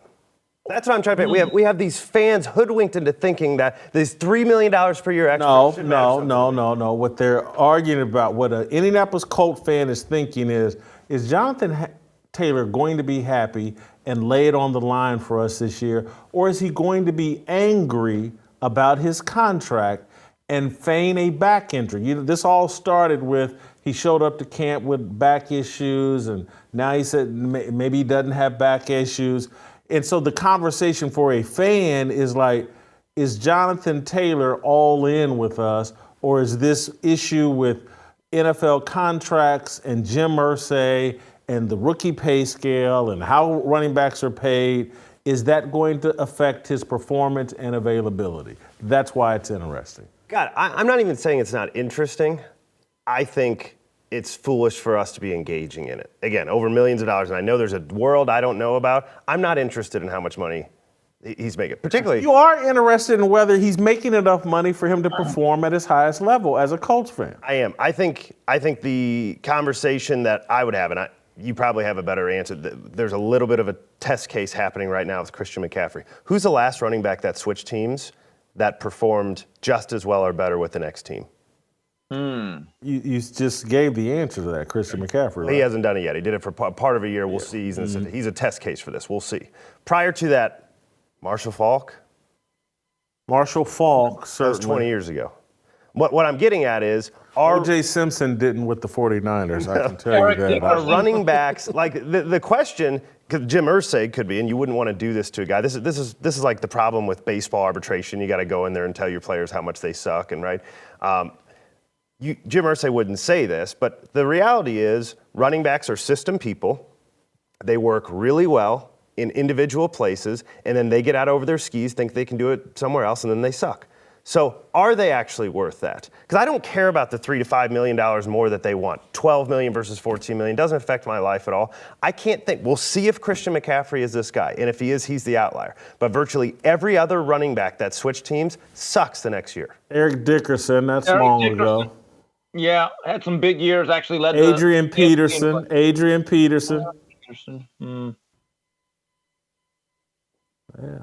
Speaker 2: That's what I'm trying to. We have these fans hoodwinked into thinking that there's $3 million per year extra.
Speaker 1: No. What they're arguing about, what an Indianapolis Colts fan is thinking is Jonathan Taylor going to be happy and lay it on the line for us this year, or is he going to be angry about his contract and feign a back injury? This all started with he showed up to camp with back issues, and now he said maybe he doesn't have back issues. And so the conversation for a fan is like, is Jonathan Taylor all in with us, or is this issue with NFL contracts and Jim Irsay and the rookie pay scale and how running backs are paid, is that going to affect his performance and availability? That's why it's interesting.
Speaker 2: God, I'm not even saying it's not interesting. I think it's foolish for us to be engaging in it. Again, over millions of dollars, and I know there's a world I don't know about. I'm not interested in how much money he's making, particularly.
Speaker 1: You are interested in whether he's making enough money for him to perform at his highest level as a Colts fan.
Speaker 2: I am. I think the conversation that I would have, and you probably have a better answer. There's a little bit of a test case happening right now with Christian McCaffrey. Who's the last running back that switched teams that performed just as well or better with the next team?
Speaker 1: You just gave the answer to that, Christian McCaffrey. Right?
Speaker 2: He hasn't done it yet. He did it for part of a year. We'll see. He's a test case for this. We'll see. Prior to that, Marshall Faulk.
Speaker 1: Certainly.
Speaker 2: That was 20 years ago. What I'm getting at is
Speaker 1: O.J. Simpson didn't with the 49ers, I can tell you that.
Speaker 2: Our running backs, like the question, because Jim Irsay could be, and you wouldn't want to do this to a guy. This is like the problem with baseball arbitration. You got to go in there and tell your players how much they suck, and right. Jim Irsay wouldn't say this, but the reality is running backs are system people. They work really well in individual places, and then they get out over their skis, think they can do it somewhere else, and then they suck. So are they actually worth that? Because I don't care about the $3 to $5 million more that they want. $12 million versus $14 million doesn't affect my life at all. I can't think. We'll see if Christian McCaffrey is this guy, and if he is, he's the outlier. But virtually every other running back that switched teams sucks the next year.
Speaker 1: Eric Dickerson, that's long ago.
Speaker 5: Yeah, had some big years. Actually led
Speaker 1: Adrian Peterson.
Speaker 2: Yeah.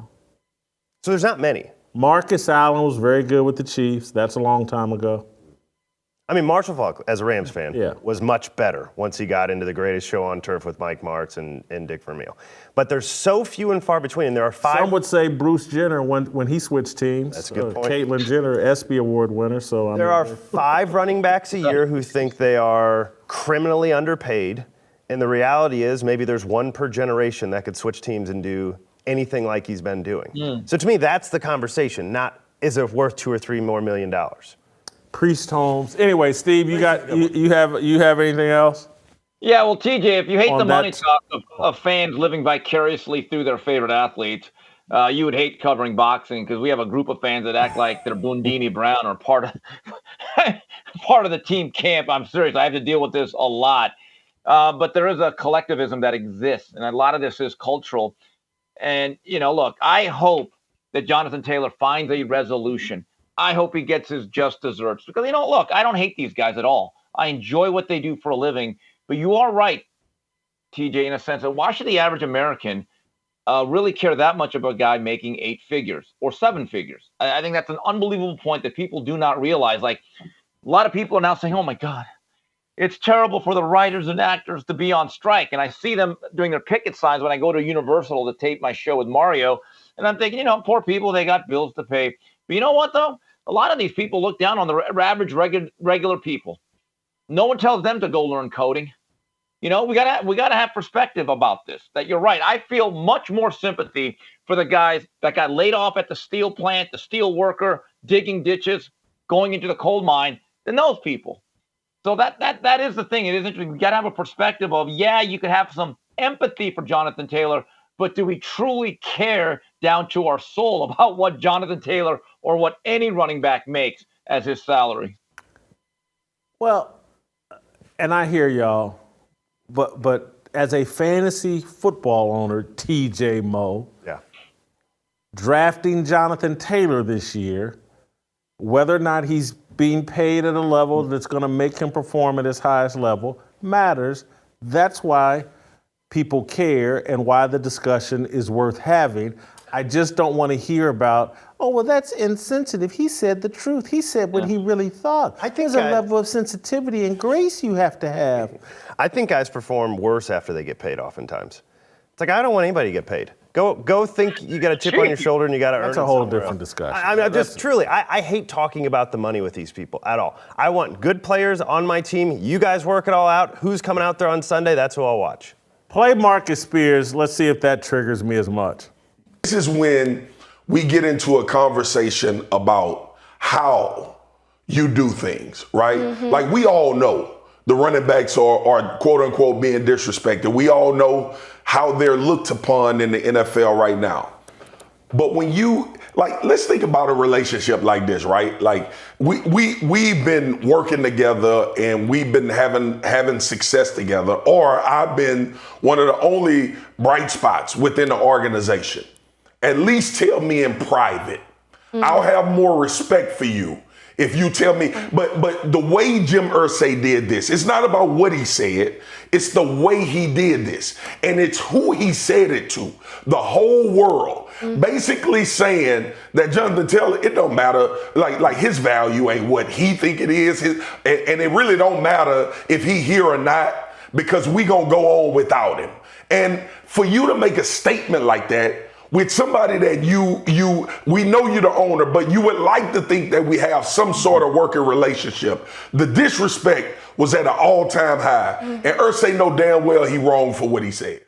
Speaker 2: So there's not many.
Speaker 1: Marcus Allen was very good with the Chiefs. That's a long time ago.
Speaker 2: I mean, Marshall Faulk, as a Rams fan, was much better once he got into the greatest show on turf with Mike Martz and Dick Vermeil. But there's so few and far between. And there are 5.
Speaker 1: Some would say Bruce Jenner when he switched teams.
Speaker 2: That's a good point.
Speaker 1: Caitlyn Jenner, ESPY Award winner. So
Speaker 2: there are 5 running backs a year who think they are criminally underpaid. And the reality is maybe there's 1 per generation that could switch teams and do anything like he's been doing. So to me, that's the conversation, not is it worth $2 or $3 more million.
Speaker 1: Priest Holmes. Anyway, Steve, you have anything else?
Speaker 5: Yeah, well, TJ, if you hate the money talk of fans living vicariously through their favorite athletes, you would hate covering boxing because we have a group of fans that act like they're Bundini Brown or part of the team camp. I'm serious. I have to deal with this a lot. But there is a collectivism that exists, and a lot of this is cultural. And, look, I hope that Jonathan Taylor finds a resolution. I hope he gets his just desserts. Because, look, I don't hate these guys at all. I enjoy what they do for a living. But you are right, TJ, in a sense that why should the average American really care that much about a guy making 8 figures or 7 figures? I think that's an unbelievable point that people do not realize. Like, a lot of people are now saying, oh, my God, it's terrible for the writers and actors to be on strike. And I see them doing their picket signs when I go to Universal to tape my show with Mario. And I'm thinking, poor people, they got bills to pay. But you know what, though? A lot of these people look down on the average regular people. No one tells them to go learn coding. We gotta have perspective about this. That you're right. I feel much more sympathy for the guys that got laid off at the steel plant, the steel worker, digging ditches, going into the coal mine, than those people. So that is the thing. It is interesting. We gotta have a perspective of, you could have some empathy for Jonathan Taylor, but do we truly care down to our soul about what Jonathan Taylor or what any running back makes as his salary?
Speaker 1: Well, and I hear y'all, but as a fantasy football owner, TJ Moe, drafting Jonathan Taylor this year, whether or not he's being paid at a level that's going to make him perform at his highest level matters. That's why people care and why the discussion is worth having. I just don't want to hear about, oh, well, that's insensitive. He said the truth. He said what he really thought.
Speaker 2: I think
Speaker 1: There's a level of sensitivity and grace you have to have.
Speaker 2: I think guys perform worse after they get paid oftentimes. It's like, I don't want anybody to get paid. Go think you got a chip on your shoulder and you got to earn it.
Speaker 1: That's a whole
Speaker 2: somewhere
Speaker 1: different
Speaker 2: else.
Speaker 1: discussion.
Speaker 2: I mean, I hate talking about the money with these people at all. I want good players on my team. You guys work it all out. Who's coming out there on Sunday? That's who I'll watch.
Speaker 1: Play Marcus Spears. Let's see if that triggers me as much.
Speaker 9: This is when we get into a conversation about how you do things, right? Like, we all know the running backs are quote unquote being disrespected. We all know how they're looked upon in the NFL right now. But when you, like, let's think about a relationship like this, right? Like, we've been working together and we've been having success together, or I've been one of the only bright spots within the organization. At least tell me in private. I'll have more respect for you if you tell me. But the way Jim Irsay did this, it's not about what he said. It's the way he did this. And it's who he said it to. The whole world. Basically saying that Jonathan Taylor, it don't matter. Like his value ain't what he think it is. And it really don't matter if he here or not, because we gonna go on without him. And for you to make a statement like that with somebody that we know you're the owner, but you would like to think that we have some sort of working relationship. The disrespect was at an all-time high. And Irsay know damn well he wrong for what he said.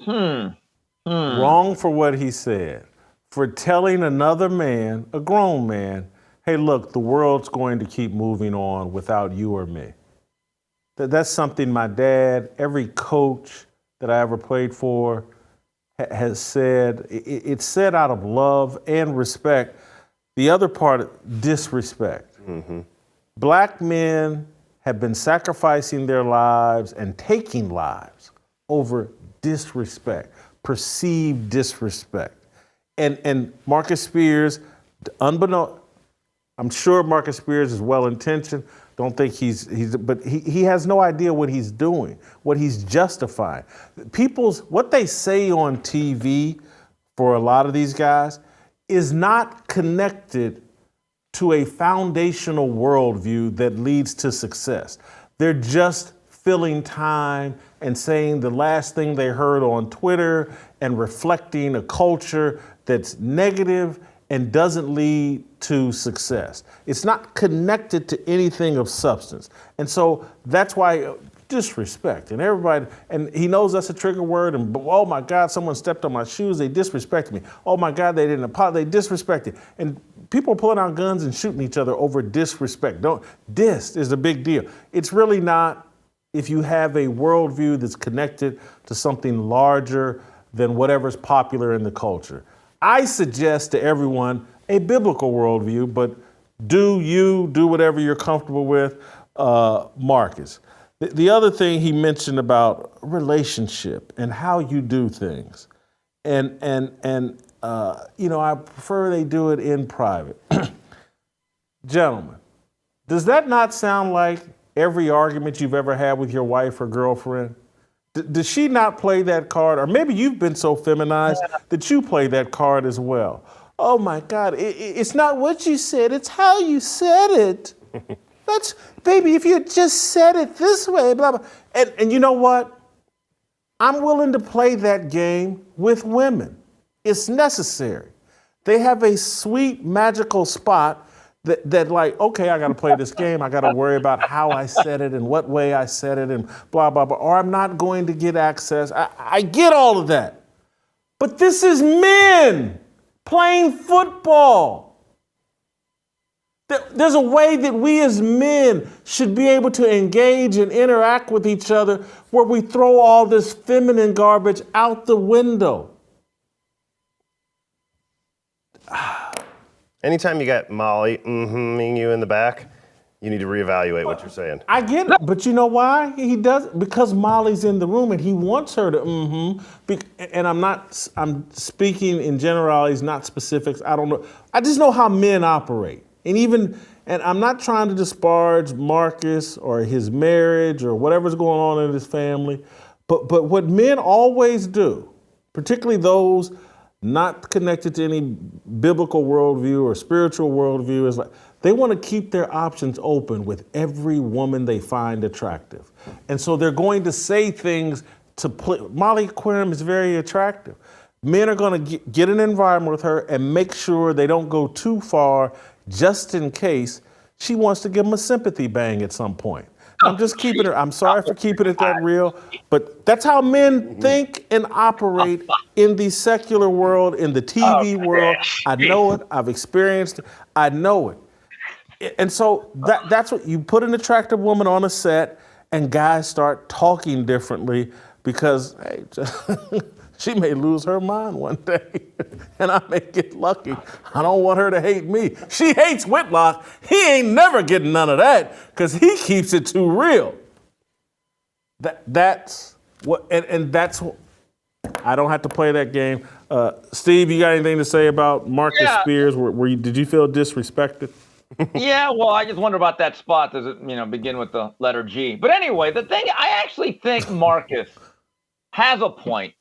Speaker 1: Wrong for what he said. For telling another man, a grown man, hey, look, the world's going to keep moving on without you or me. That's something my dad, every coach that I ever played for, has said. It's said out of love and respect. The other part, disrespect. Black men have been sacrificing their lives and taking lives over disrespect, perceived disrespect. And Marcus Spears, I'm sure Marcus Spears is well-intentioned. Don't think but he has no idea what he's doing, what he's justifying. What they say on TV for a lot of these guys is not connected to a foundational worldview that leads to success. They're just filling time and saying the last thing they heard on Twitter and reflecting a culture that's negative and doesn't lead to success. It's not connected to anything of substance. And so that's why disrespect, and everybody, and he knows that's a trigger word, and oh my God, someone stepped on my shoes, they disrespected me. Oh my God, they didn't apologize, they disrespected. And people are pulling out guns and shooting each other over disrespect. Dis is a big deal. It's really not if you have a worldview that's connected to something larger than whatever's popular in the culture. I suggest to everyone a biblical worldview, but do whatever you're comfortable with, Marcus. The other thing he mentioned about relationship and how you do things, and I prefer they do it in private. Gentlemen, does that not sound like every argument you've ever had with your wife or girlfriend? Does she not play that card? Or maybe you've been so feminized that you play that card as well. Oh my God, it's not what you said, it's how you said it. Baby, if you had just said it this way, blah, blah. And you know what? I'm willing to play that game with women. It's necessary. They have a sweet, magical spot that like, okay, I got to play this game. I got to worry about how I said it and what way I said it and blah, blah, blah. Or I'm not going to get access. I get all of that. But this is men playing football. There's a way that we as men should be able to engage and interact with each other where we throw all this feminine garbage out the window.
Speaker 2: Anytime you got Molly mm-hmming you in the back, you need to reevaluate what you're saying.
Speaker 1: I get it, but you know why he does? Because Molly's in the room and he wants her to And I'm speaking in generalities, not specifics. I don't know. I just know how men operate. And I'm not trying to disparage Marcus or his marriage or whatever's going on in his family, but what men always do, particularly those not connected to any biblical worldview or spiritual worldview. It's like they want to keep their options open with every woman they find attractive. And so they're going to say things to play. Molly Querim is very attractive. Men are going to get an environment with her and make sure they don't go too far just in case she wants to give them a sympathy bang at some point. I'm just keeping it, I'm sorry for keeping it that real, but that's how men think and operate in the secular world, in the TV world. I know it, I've experienced it, I know it. And so that's what you put an attractive woman on a set and guys start talking differently because, hey, she may lose her mind one day and I may get lucky. I don't want her to hate me. She hates Whitlock. He ain't never getting none of that because he keeps it too real. That's what, and that's what, I don't have to play that game. Steve, you got anything to say about Marcus Spears? Did you feel disrespected?
Speaker 5: Yeah, well, I just wonder about that spot. Does it, begin with the letter G? But anyway, the thing, I actually think Marcus has a point.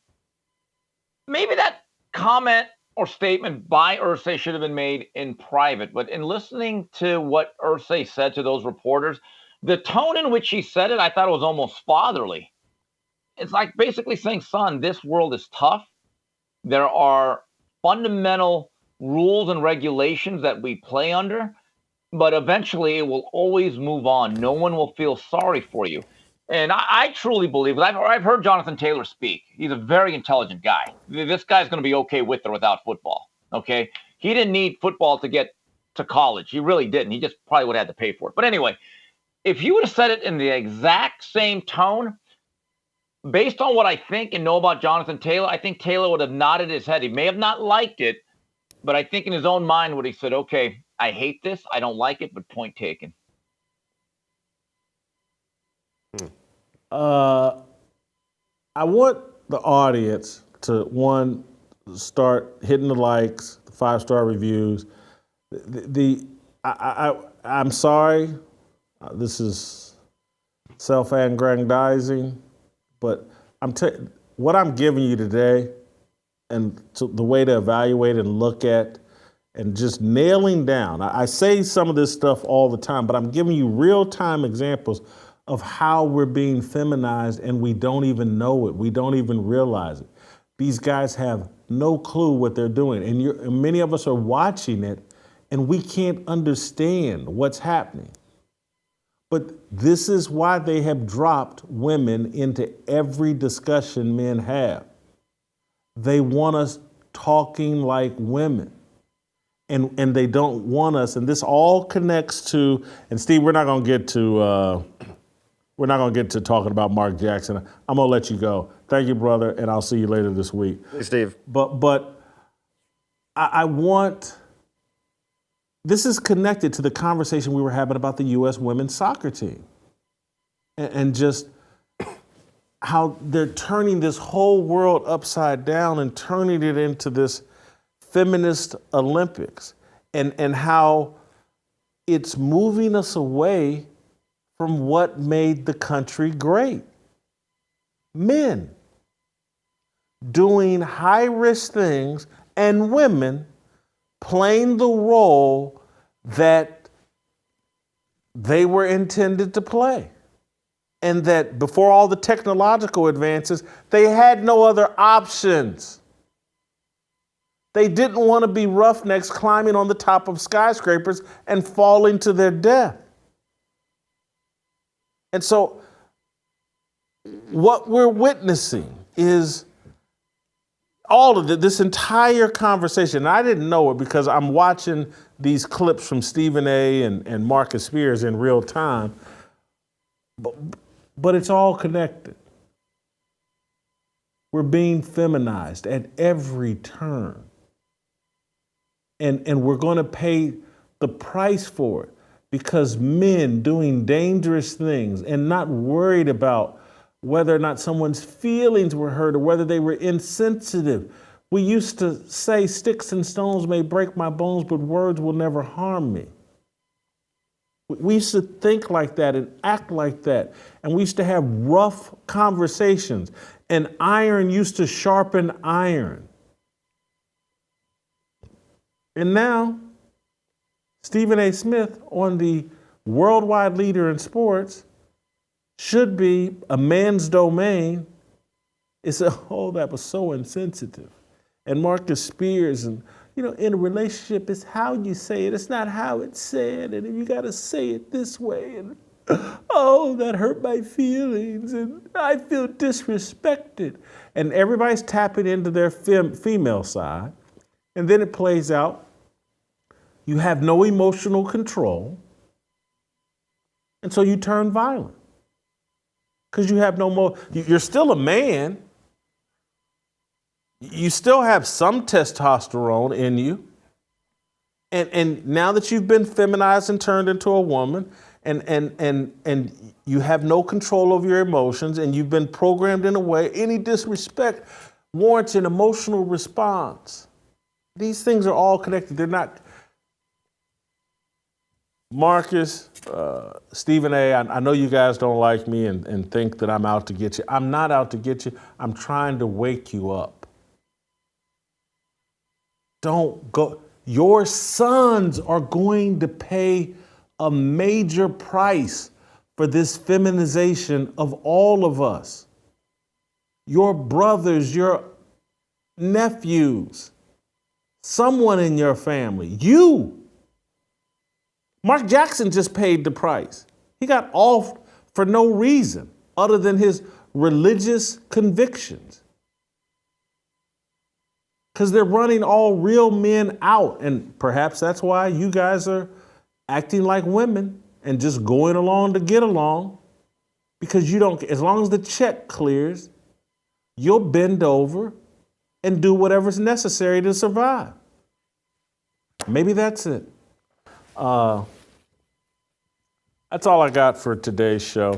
Speaker 5: Maybe that comment or statement by Irsay should have been made in private, but in listening to what Irsay said to those reporters, the tone in which he said it, I thought it was almost fatherly. It's like basically saying, son, this world is tough. There are fundamental rules and regulations that we play under, but eventually it will always move on. No one will feel sorry for you. And I truly believe, I've heard Jonathan Taylor speak. He's a very intelligent guy. This guy's going to be okay with or without football, okay? He didn't need football to get to college. He really didn't. He just probably would have had to pay for it. But anyway, if you would have said it in the exact same tone, based on what I think and know about Jonathan Taylor, I think Taylor would have nodded his head. He may have not liked it, but I think in his own mind would he said, okay, I hate this, I don't like it, but point taken.
Speaker 1: I want the audience to, one, start hitting the likes, the 5-star reviews. I'm sorry, this is self-aggrandizing, but what I'm giving you today and the way to evaluate and look at and just nailing down. I say some of this stuff all the time, but I'm giving you real-time examples of how we're being feminized and we don't even know it. We don't even realize it. These guys have no clue what they're doing. And many of us are watching it and we can't understand what's happening. But this is why they have dropped women into every discussion men have. They want us talking like women. And they don't want us, and this all connects to, and Steve, we're not gonna get to talking about Mark Jackson. I'm gonna let you go. Thank you, brother, and I'll see you later this week.
Speaker 2: Hey, Steve.
Speaker 1: But I want, this is connected to the conversation we were having about the U.S. women's soccer team. And just how they're turning this whole world upside down and turning it into this feminist Olympics, and how it's moving us away from what made the country great. Men doing high-risk things and women playing the role that they were intended to play. And that before all the technological advances, they had no other options. They didn't want to be roughnecks climbing on the top of skyscrapers and falling to their death. And so what we're witnessing is all of this entire conversation. I didn't know it because I'm watching these clips from Stephen A. and Marcus Spears in real time, but it's all connected. We're being feminized at every turn. And we're going to pay the price for it because men doing dangerous things and not worried about whether or not someone's feelings were hurt or whether they were insensitive. We used to say sticks and stones may break my bones, but words will never harm me. We used to think like that and act like that. And we used to have rough conversations. And iron used to sharpen iron. And now, Stephen A. Smith, on the worldwide leader in sports, should be a man's domain. It's that was so insensitive. And Marcus Spears, and in a relationship, it's how you say it. It's not how it's said, and you got to say it this way. And that hurt my feelings, and I feel disrespected. And everybody's tapping into their female side, and then it plays out. You have no emotional control, and so you turn violent. Because you have you're still a man. You still have some testosterone in you. And now that you've been feminized and turned into a woman, and you have no control over your emotions, and you've been programmed in a way, any disrespect warrants an emotional response. These things are all connected. They're not. Marcus, Stephen A., I know you guys don't like me and think that I'm out to get you. I'm not out to get you. I'm trying to wake you up. Don't go. Your sons are going to pay a major price for this feminization of all of us. Your brothers, your nephews, someone in your family, you. Mark Jackson just paid the price. He got off for no reason other than his religious convictions. Because they're running all real men out. And perhaps that's why you guys are acting like women and just going along to get along. Because you don't, as long as the check clears, you'll bend over and do whatever's necessary to survive. Maybe that's it. That's all I got for today's show.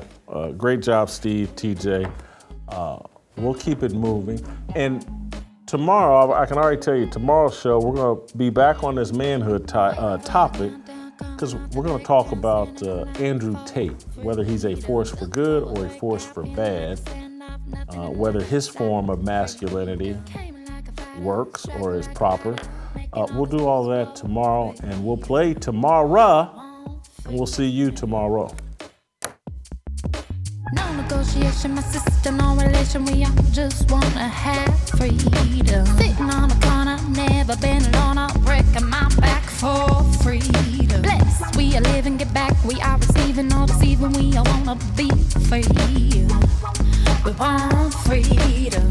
Speaker 1: Great job, Steve, TJ. We'll keep it moving. And tomorrow, I can already tell you, tomorrow's show, we're going to be back on this manhood topic, because we're going to talk about Andrew Tate, whether he's a force for good or a force for bad, whether his form of masculinity works or is proper. We'll do all that tomorrow, and we'll play tomorrow, and we'll see you tomorrow.
Speaker 10: No negotiation, my sister, no relation. We all just wanna have freedom. Sitting on a corner, never been alone. I'll break my back for freedom. Blessed, we are living, get back. We are receiving, no deceiving. We all wanna be free. We want freedom.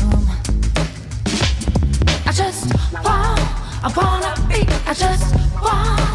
Speaker 10: I wanna be. I just want.